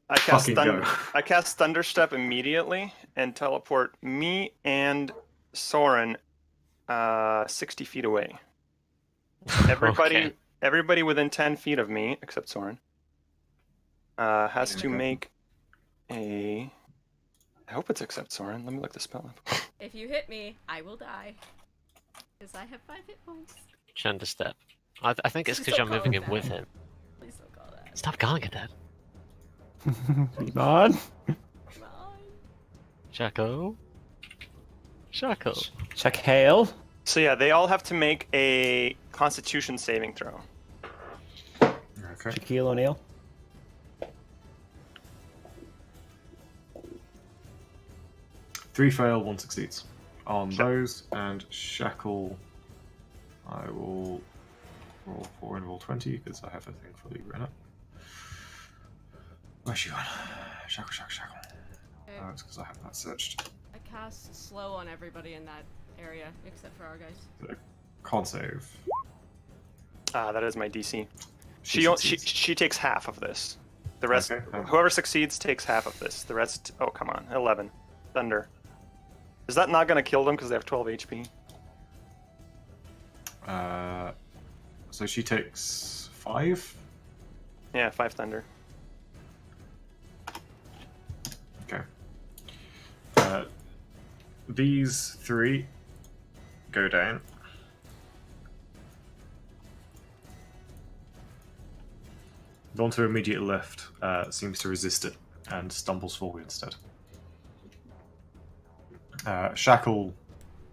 I cast, Fucking go. I cast Thunderstep immediately and teleport me and Soren 60 feet away. Everybody, Okay. everybody within 10 feet of me, except Soren, has to Okay. make a. I hope it's except Soren. Let me look the spell up. If you hit me, I will die. Because I have 5 hit points. Chunder step. I think it's Please because you're don't call moving it in with that. him. Please don't call that. Stop calling it that. Nod. Come on. Shackle. Shackle. Check hail. So yeah, they all have to make a Constitution saving throw. Okay. Shaquille O'Neal. 3 fail, 1 succeeds on those, and Shackle. I will roll 4 and roll 20 because I have a thing fully written up. Where's she gone? Shackle. Okay. Oh, it's because I have that searched. I cast slow on everybody in that area except for our guys. Con save. That is my DC. She She takes half of this. The rest, Okay. whoever succeeds takes half of this. The rest, oh come on, 11. Thunder. Is that not going to kill them because they have 12 HP? So she takes 5. Yeah, 5 thunder. Okay. These 3 go down. The one to her immediate left seems to resist it and stumbles forward instead. Shackle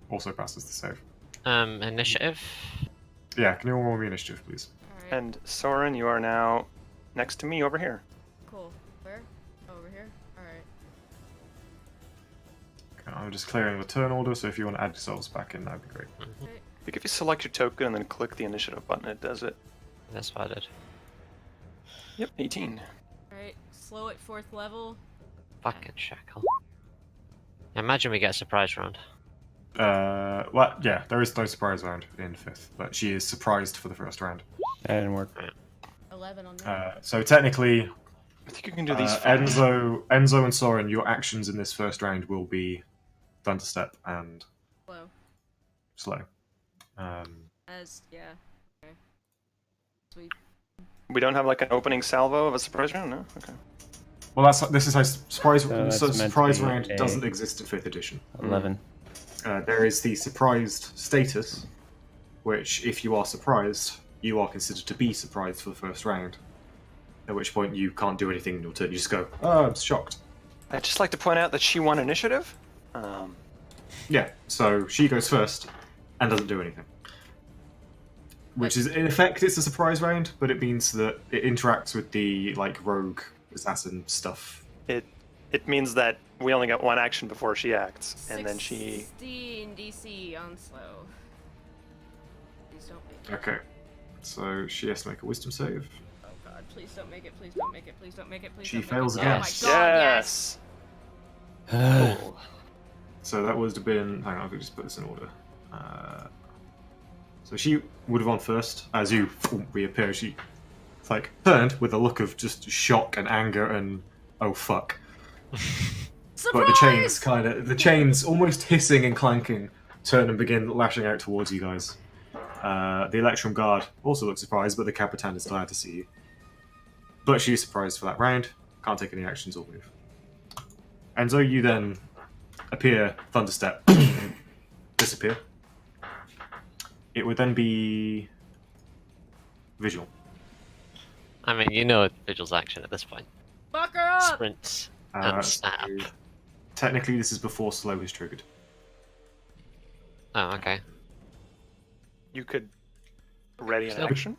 also passes the save. Initiative. Yeah, can you all roll me initiative, please? Alright, And Soren, you are now next to me over here. cool. Where? Oh, over here? Alright. Okay, I'm just clearing the turn order, so if you want to add yourselves back in, that'd be great. Okay. I think if you select your token and then click the initiative button, it does it. That's what I did. Yep, 18. Alright, slow at 4th level. Fucking Shackle. Imagine we get a surprise round. Well, yeah, there is no surprise round in 5th, but she is surprised for the first round. That didn't work. 11 on me. So technically, I think you can do these. Enzo and Soren, your actions in this first round will be Thunderstep and Slow. Slow. Yeah. Okay. Sweet. We don't have like an opening salvo of a surprise round, no? Okay. Well, this is how surprise that's so meant to surprise be round a- doesn't exist in 5th edition. 11. There is the surprised status, which if you are surprised, you are considered to be surprised for the first round. At which point you can't do anything in your turn. You just go, "Oh, I'm shocked." I'd just like to point out that she won initiative. Yeah, so she goes first and doesn't do anything. Which is, in effect, it's a surprise round, but it means that it interacts with the like rogue assassin stuff. It means that we only get one action before she acts, and then she. 16 DC on slow. Please don't make it. Okay, so she has to make a wisdom save. Oh god, please don't make it, please don't make it, please don't make it, please She don't fails make it. again. Oh my god, yes! Cool. So that would have been. Hang on, I'll just put this in order. So she would have gone first. As you reappear, she like turned with a look of just shock and anger and oh fuck. Surprise! But the chains almost hissing and clanking, turn and begin lashing out towards you guys. The Electrum Guard also looks surprised, but the Capitan is glad to see you. But she's surprised for that round. Can't take any actions or move. Enzo, you then appear, Thunderstep, disappear. It would then be Vigil. I mean, you know Vigil's action at this point. Fuck her up! Sprint and So snap. technically, this is before slow is triggered. Oh, okay. You could ready an Still- action.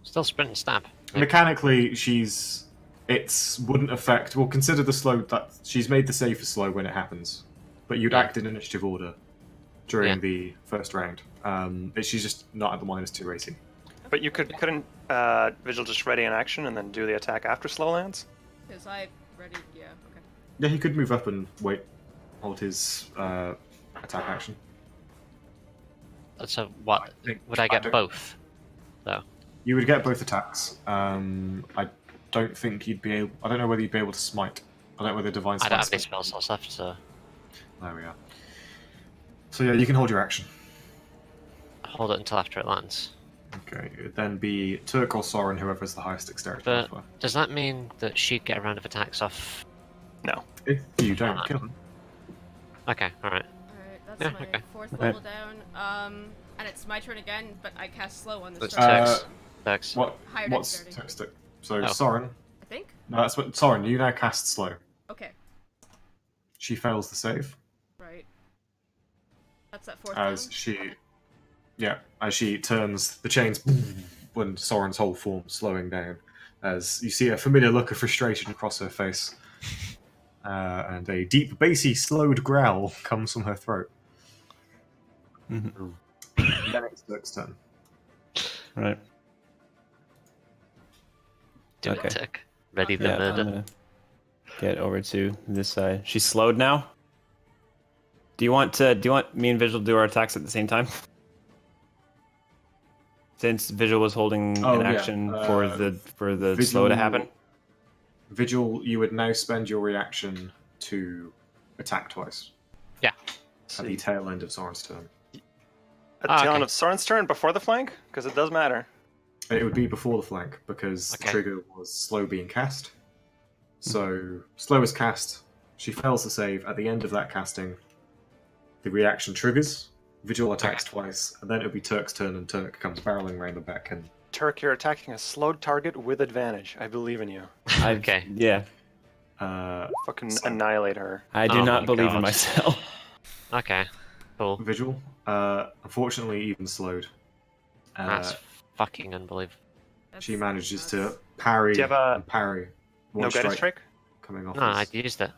Still sprint and stab. Mechanically, it wouldn't affect. Well, consider the slow that she's made the save for slow when it happens, but you'd Yeah. act in initiative order during Yeah. the first round. She's just not at the -2 rating. But you couldn't Vigil just ready an action and then do the attack after slow lands? Because I ready, yeah, okay. Yeah, he could move up and wait, hold his attack action. So what? Would I get don't- both? Though. You would get both attacks. I don't think you'd be able. I don't know whether you'd be able to smite. I don't know whether divine I smite. don't have any spell slots left, so There we are. So yeah, you can hold your action. hold it until after it lands. Okay, it would then be Turk or Soren, whoever has the highest dexterity. But modifier. does that mean that she'd get a round of attacks off? No. If you don't kill him. Okay, alright. Alright, that's Yeah, my okay. 4th Right. level down. And it's my turn again, but I cast slow on this That's turn. Turks. Turks. Higher What's dexterity. Turk's dex? So Oh. Soren. I think? No, that's what Soren. You now cast slow. Okay, She fails the save right. That's that 4th as down. she turns the chains when Soren's whole form slowing down. As you see a familiar look of frustration across her face. and a deep, bassy, slowed growl comes from her throat. Mhm. Then it's Dirk's turn. Right. Do Okay. it, Tick. Ready the Yeah, I'm murder. gonna get over to this side. She's slowed now. Do you want me and Vigil to do our attacks at the same time? Since Vigil was holding Oh, an yeah. action for the Vigil- slow to happen. Vigil, you would now spend your reaction to attack twice. Yeah. At the tail end of Soren's turn. At the tail end okay. of Soren's turn before the flank? Because it does matter. It would be before the flank, because the Okay. trigger was slow being cast. So, slow is cast, she fails to save. At the end of that casting, the reaction triggers, Vigil attacks twice, and then it would be Turk's turn, and Turk comes barreling around the back. And Turk, you're attacking a slowed target with advantage. I believe in you. Okay. Yeah. Fucking annihilate her. I do Oh not my believe in God. myself. Okay. Cool. Vigil, unfortunately, even slowed. That's fucking unbelievable. She manages to parry Do you have a- and parry No one guidance strike? coming off. No, I his- used it.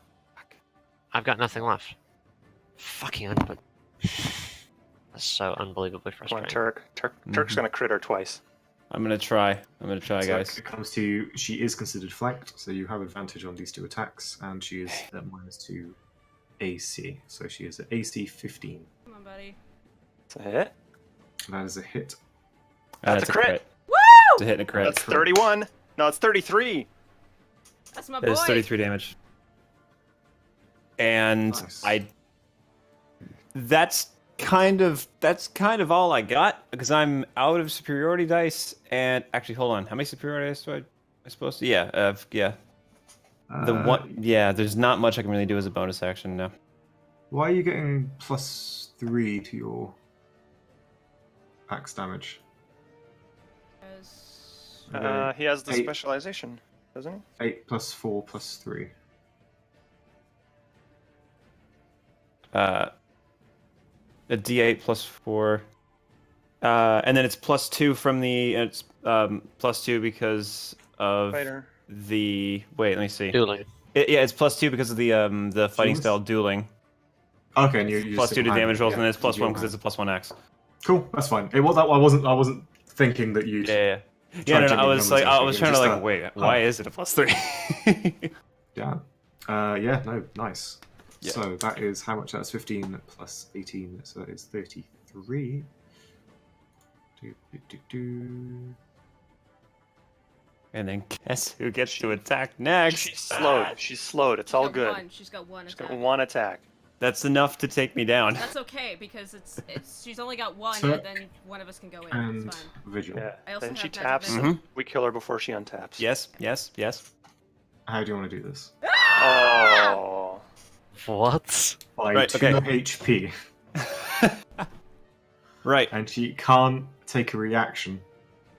I've got nothing left. Fucking unbelievable. That's so unbelievably Come on, frustrating. Turk. Turk's gonna crit her twice. I'm gonna try. So Guys. it comes to, she is considered flanked, so you have advantage on these two attacks, and she is at -2 AC, so she is at AC 15. Come on, buddy. It's a hit. That is a hit. That's a crit. Woo! It's a hit and a crit. That's 31. No, it's 33. That's my That boy. is 33 damage. And Nice. that's kind of all I got, because I'm out of superiority dice. And actually, hold on, how many superiority dice do I supposed to? Yeah, yeah. The one, yeah. There's not much I can really do as a bonus action now. Why are you getting +3 to your axe damage? He has the 8. specialization, doesn't he? 8 + 4 + 3. A D8 +4, and then it's +2 from the. It's +2 because of Fighter. the. Wait, let me see. Dueling. Yeah, it's +2 because of the fighting Duels? style dueling. Okay, and you +2 to damage rolls, and then it's yeah, +1 because it's a +1 axe. Cool, that's fine. It was that I wasn't thinking that you'd. Yeah. Tried No, to I make was numbers like, I actually, was it trying was to just like, wait, why is it a +3? Yeah. Yeah, no, nice. Yeah. So that is how much? That's 15 plus 18, so that is 33. Do. And then guess who gets to attack next? She's slowed. She's slowed. It's all good. She's got one She's attack. got one attack. That's enough to take me down. That's okay because it's she's only got one, Turk and then one of us can go in. And It's fine. Vigil. Yeah. I also Then she have magic taps. missile. Mhm. We kill her before she untaps. Yes. How do you want to do this? Oh. What? By Right, 2 okay. HP, Right. and she can't take a reaction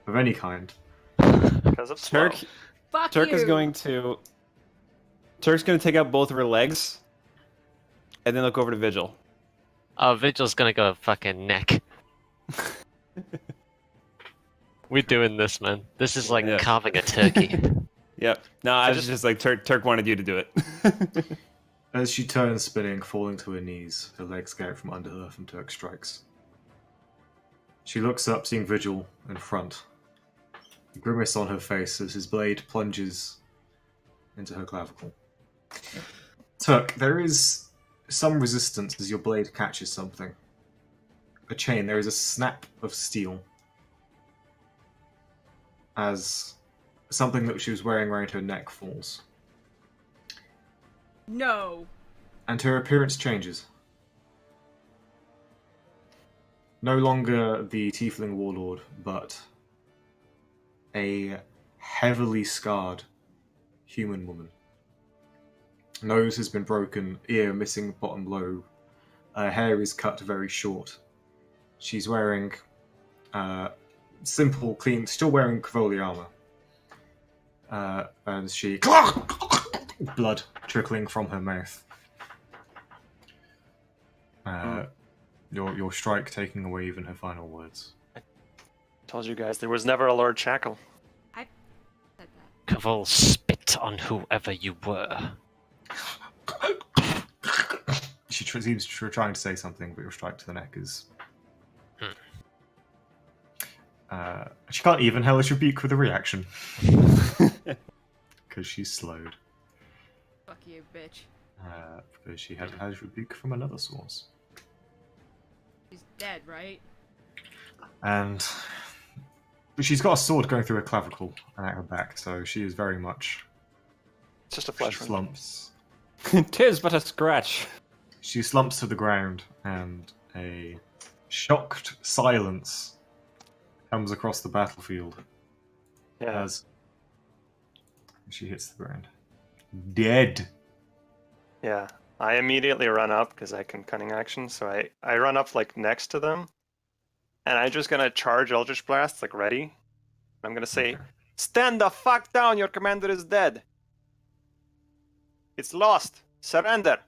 of any kind. Because of slow. Turk Fuck Turk you. is going to Turk's going to take out both of her legs and then look over to Vigil. Oh, Vigil's gonna go fucking neck. We're doing this, man. This is like Yeah. carving a turkey. Yep. No, I was just- just like Turk wanted you to do it. As she turns spinning, falling to her knees, her legs go out from under her from Turk strikes. She looks up, seeing Vigil in front. A grimace on her face as his blade plunges into her clavicle. Turk, there is some resistance as your blade catches something. A chain, there is a snap of steel. As something that she was wearing around her neck falls. No. And her appearance changes. No longer the tiefling warlord, but a heavily scarred human woman. Nose has been broken, ear missing bottom lobe. Her hair is cut very short. She's wearing simple, clean, still wearing Cavoli armor. And she... blood trickling from her mouth. Your strike taking away even her final words. Told you guys there was never a Lord Shackle. Said that. Cavall spit on whoever you were. seems to be trying to say something, but your strike to the neck is. She can't even hellish rebuke with a reaction because she's slowed. Fuck you, bitch. Because she had hellish rebuke from another source. She's dead, right? And but she's got a sword going through her clavicle and at her back, so she is very much. It's just a She flesh wound. slumps. 'Tis but a scratch. She slumps to the ground, and a shocked silence comes across the battlefield Yeah. as she hits the ground. Dead. Yeah. I immediately run up because I can cunning action, so I run up like next to them, and I'm just gonna charge Eldritch Blast like ready. I'm gonna say, Okay. "Stand the fuck down! Your commander is dead. It's lost. Surrender."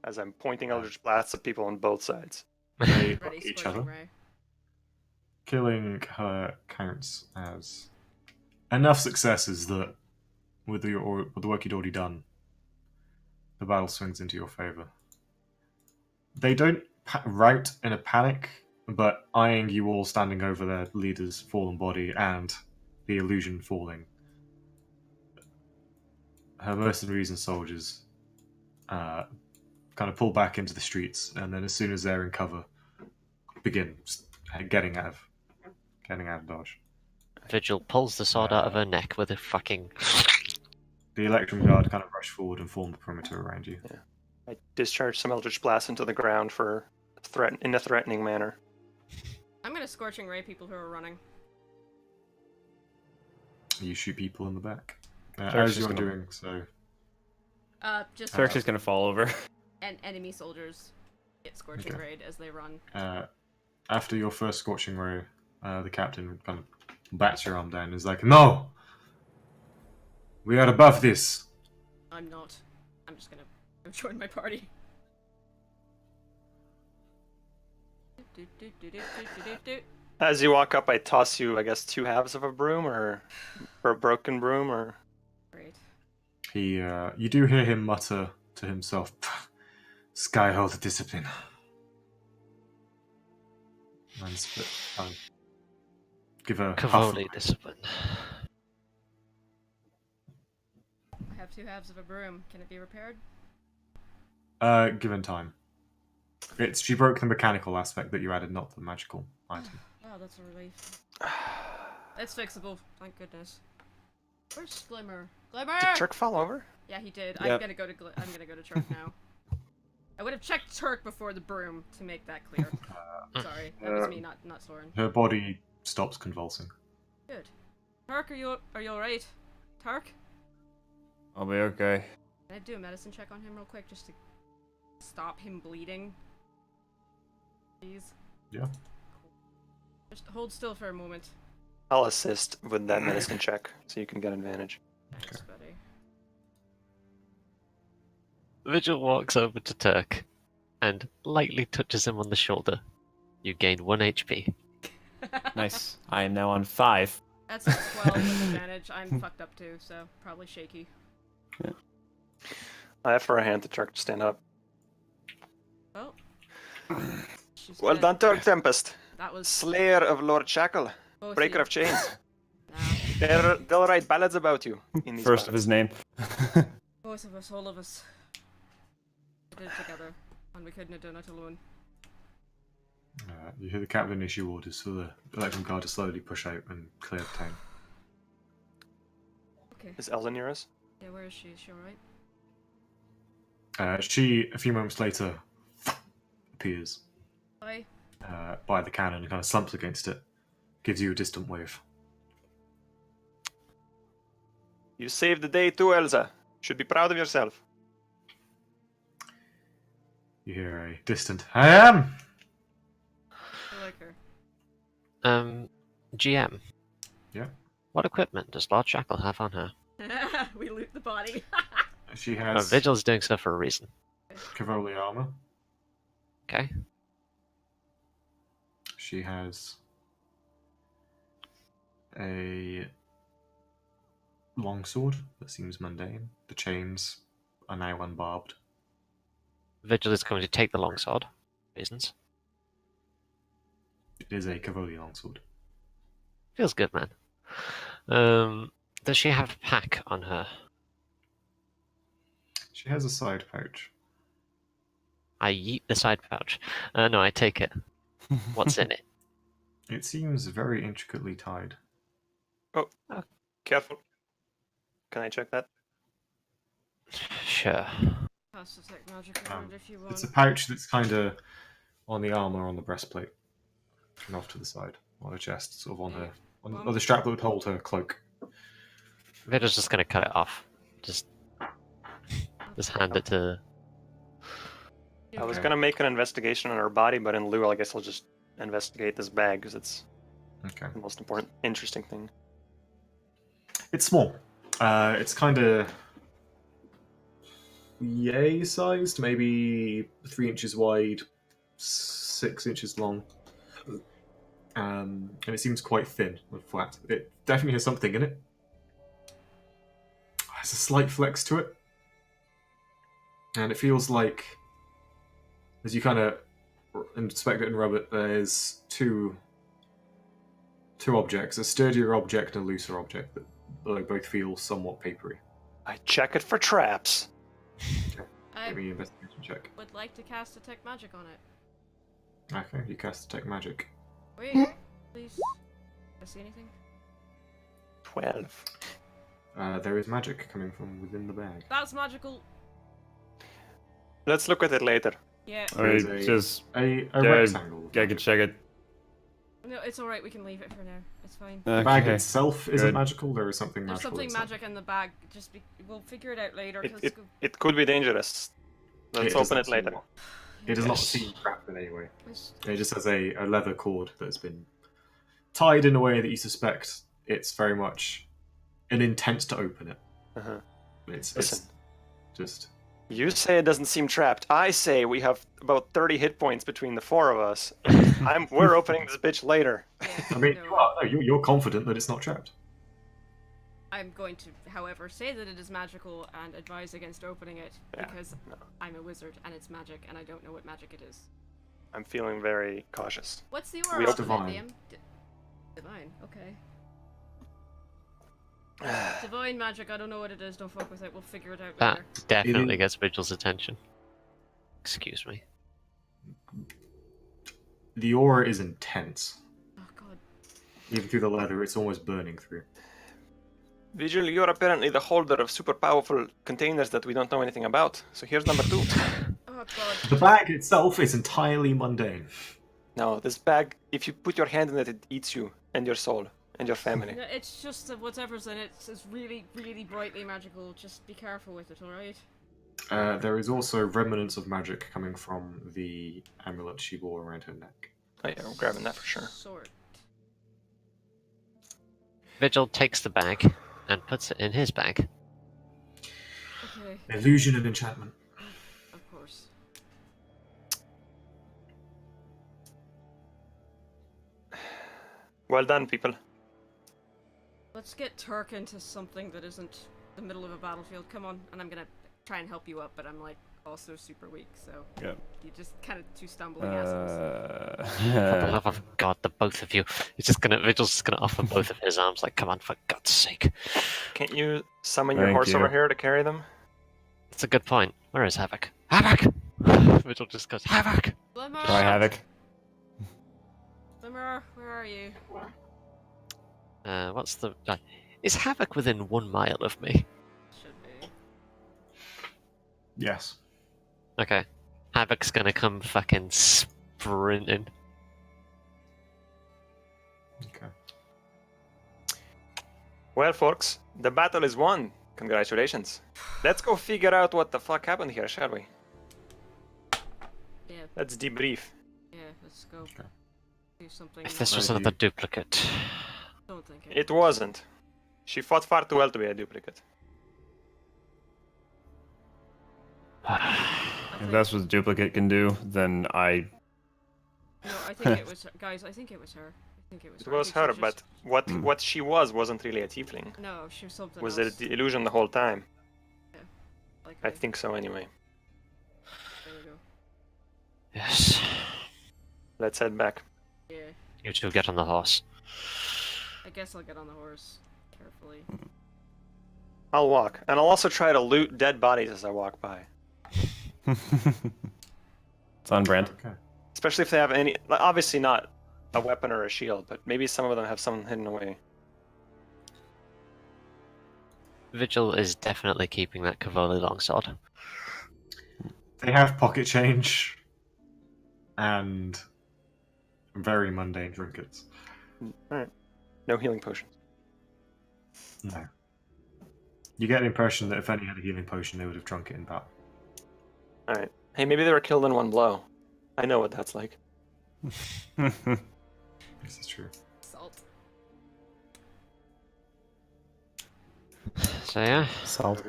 As I'm pointing Eldritch Blasts at people on both sides. They Ready, each Scorching other. Ray. Killing her counts as enough successes that, with the work you'd already done, the battle swings into your favor. They don't rout in a panic, but eyeing you all standing over their leader's fallen body and the illusion falling, her mercenaries and soldiers kind of pull back into the streets, and then as soon as they're in cover, begin getting out of dodge. Vigil pulls the sword out of her neck with a fucking. The Electrum Guard kind of rush forward and form the perimeter around you. I discharge some Eldritch Blasts into the ground for in a threatening manner. I'm gonna Scorching Ray people who are running. You shoot people in the back. Turk's As just you're gonna- doing so, Just Turk's just gonna fall over. and enemy soldiers get Scorching Okay. Rayed as they run. after your first scorching ray, the captain kind of bats your arm down and is like, "No! We are above this!" I'm not. I'm just gonna go join my party. As you walk up, I toss you, I guess, 2 halves of a broom or a broken broom, or Great. You do hear him mutter to himself, "Skyhold discipline." And give a huff of- Cavoli discipline. I have 2 halves of a broom. Can it be repaired? given time. She broke the mechanical aspect that you added, not the magical item. Wow, that's a relief. It's fixable, thank goodness. Where's Glimmer? Glimmer! did Turk fall over? Yeah, he did. Yep. I'm gonna go to Turk now. I would have checked Turk before the broom to make that clear. Sorry, that was me, not Soren. Her body stops convulsing. Good. Turk, are you alright? Turk? I'll be okay. Can I do a medicine check on him real quick just to stop him bleeding? Please. Yeah. Just hold still for a moment. I'll assist with that medicine check, so you can get advantage. Thanks, buddy. Vigil walks over to Turk and lightly touches him on the shoulder. You gain 1 HP. Nice. I am now on 5. That's a 12 with advantage. I'm fucked up too, so probably shaky. I have for a hand to Turk to stand up. Well. She's Well dead. done, Turk Tempest. That was Slayer of Lord Shackle, both breaker you. of chains. Nah, They'll write ballads about you in these First of his name. both of us, all of us. We did it together, and we couldn't have done it alone. You hear the captain issue orders for the Electrum Guard to slowly push out and clear the town. Okay. Is Elsa near us? Yeah, where is she? Is she alright? She, a few moments later, appears Hi. by the cannon and kind of slumps against it. Gives you a distant wave. You saved the day too, Elsa. Should be proud of yourself. You hear a distant, "I am!" I like her. GM. Yeah. What equipment does Lord Shackle have on her? We loot the body. She has Vigil's doing so for a reason. Cavoli armor. Okay. She has a longsword that seems mundane. The chains are now unbarbed. Vigil is going to take the longsword. Reasons. It is a Cavalier longsword. Feels good, man. Does she have a pack on her? She has a side pouch. I yeet the side pouch. No, I take it. What's in it? It seems very intricately tied. Oh, careful. Can I check that? Sure. Cast detect magic on it if you want. It's a pouch that's kind of on the arm or on the breastplate, and off to the side, on her chest, sort of on her, on the strap that would hold her cloak. Vigil's just gonna cut it off. Just hand it to. I was gonna make an investigation on her body, but in lieu, I guess I'll just investigate this bag because it's Okay. the most important, interesting thing. It's small. It's kind of yay sized, maybe 3 inches wide, 6 inches long. And it seems quite thin and flat. It definitely has something in it. Has a slight flex to it. And it feels like, as you kind of inspect it and rub it, there's two objects, a sturdier object and a looser object that both feel somewhat papery. I check it for traps. I Give me an investigation check. would like to cast detect magic on it. Okay, you cast Detect Magic. Wait, please. I see anything? 12. There is magic coming from within the bag. That's magical. Let's look at it later. Yeah. There's Alright, a- just A Yeah, rectangle. I can check it. No, it's alright. We can leave it for now. It's fine. The bag Okay. itself isn't Good. magical. There is something There's magical. something inside. magic in the bag. We'll figure it out later. It could be dangerous. Let's does open not it later. seem- It does not Yes. seem trapped in any way. It's- It just has a leather cord that's been tied in a way that you suspect it's very much an intent to open it. Uh-huh. It's Listen. just You say it doesn't seem trapped. I say we have about 30 hit points between the four of us. We're opening this bitch later. Yeah, I mean, no. you're confident that it's not trapped. I'm going to, however, say that it is magical and advise against opening it Yeah, because no. I'm a wizard and it's magic and I don't know what magic it is. I'm feeling very cautious. What's the We aura open of it, divine. DM? Divine, okay. Divine magic, I don't know what it is, don't fuck with it, we'll figure it out That later. definitely gets Vigil's attention. Excuse me. The aura is intense. Oh god. Even through the leather, it's almost burning through. Vigil, you're apparently the holder of super powerful containers that we don't know anything about. So here's number 2. Oh god. The bag itself is entirely mundane. No, this bag, if you put your hand in it, it eats you and your soul and your family. No, it's just that whatever's in it is really, really brightly magical. Just be careful with it, alright? There is also remnants of magic coming from the amulet she wore around her neck. Oh yeah, we're grabbing that for sure. Sword. Vigil takes the bag and puts it in his bag. Okay, Illusion and enchantment. of course. Well done, people. Let's get Turk into something that isn't the middle of a battlefield. Come on, and I'm gonna try and help you up, but I'm like also super weak, so Yep. you just kind of two stumbling assholes. For the love of God, the both of you. Vigil's just gonna offer both of his arms, like, come on, for God's sake. Can't you summon your Thank horse you. over here to carry them? That's a good point. Where is Havoc? Havoc! Vigil just goes, Havoc! Glimmer! Try Havoc. Glimmer, where are you? What's the... is Havoc within 1 mile of me? Should be. Yes. Okay. Havoc's gonna come fucking sprinting. Okay. Well, folks, the battle is won. Congratulations. Let's go figure out what the fuck happened here, shall we? Yeah, Let's debrief. yeah, let's go. Okay. Do something. If this was Thank another you. duplicate... Don't think It wasn't. She fought far too well to be a duplicate. If that's what Duplicate can do, then I... No, I think it was guys. I think it was her. I think it was. It her. I was think she her, but just- what she wasn't really a tiefling. No, she was something Was else. it the illusion the whole time? Like I think so anyway. There we go. Yes. Let's head back. Yeah. You two get on the horse. I guess I'll get on the horse carefully. I'll walk, and I'll also try to loot dead bodies as I walk by, It's on brand. Okay. especially if they have any. Obviously not a weapon or a shield, but maybe some of them have something hidden away. Vigil is definitely keeping that Cavoli longsword. They have pocket change and very mundane trinkets. All right. No healing potions. No. You get the impression that if any had a healing potion, they would have drunk it in battle. All right. Hey, maybe they were killed in one blow. I know what that's like. This is true. Salt. So yeah, Salt.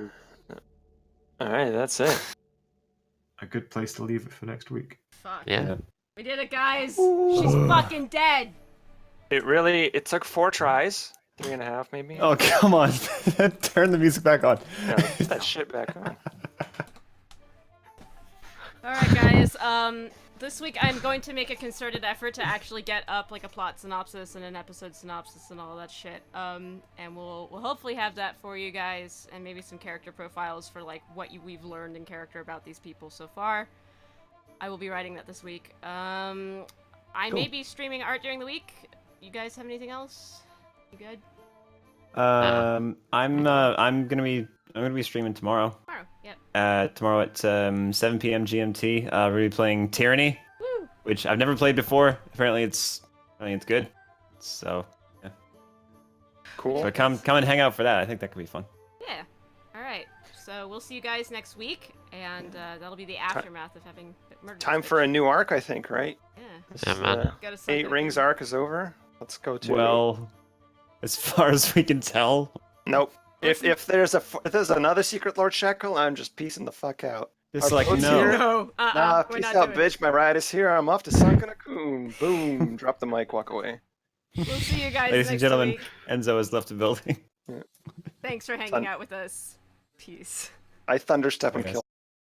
All right, that's it. A good place to leave it for next week. Fuck. yeah. We did it, guys. She's fucking dead. It took 4 tries, 3.5 maybe. Oh, come on. Turn the music back on. Yeah, put that shit back on. All right, guys. This week I'm going to make a concerted effort to actually get up like a plot synopsis and an episode synopsis and all that shit. And we'll hopefully have that for you guys, and maybe some character profiles for like what we've learned in character about these people so far. I will be writing that this week. I may be streaming art during the week. You guys have anything else? You good? I'm gonna be streaming tomorrow. Tomorrow. Yep. Tomorrow at 7 p.m. GMT. We'll be playing Tyranny, Woo! which I've never played before. Apparently it's good. So yeah. Cool. So come and hang out for that. I think that could be fun. Yeah. All right. So we'll see you guys next week, and that'll be the aftermath of having murdered. Time this for a bitch. new arc, I think, right? Yeah. This, Yeah, man. Gotta suck 8 it Rings in. arc is over. Let's go to. Well, as far as we can tell. Nope. If there's another Secret Lord Shekel, I'm just peacing the fuck out. Just Our like boat's no. here. No. Nah, We're peace not out, doing it. bitch. My ride is here. I'm off to Sunken Coon. Boom. Drop the mic. Walk away. We'll see you guys Ladies next and gentlemen, week. Enzo has left the building. Thanks for hanging Fun. out with us. Peace. I thunderstep and Okay. kill.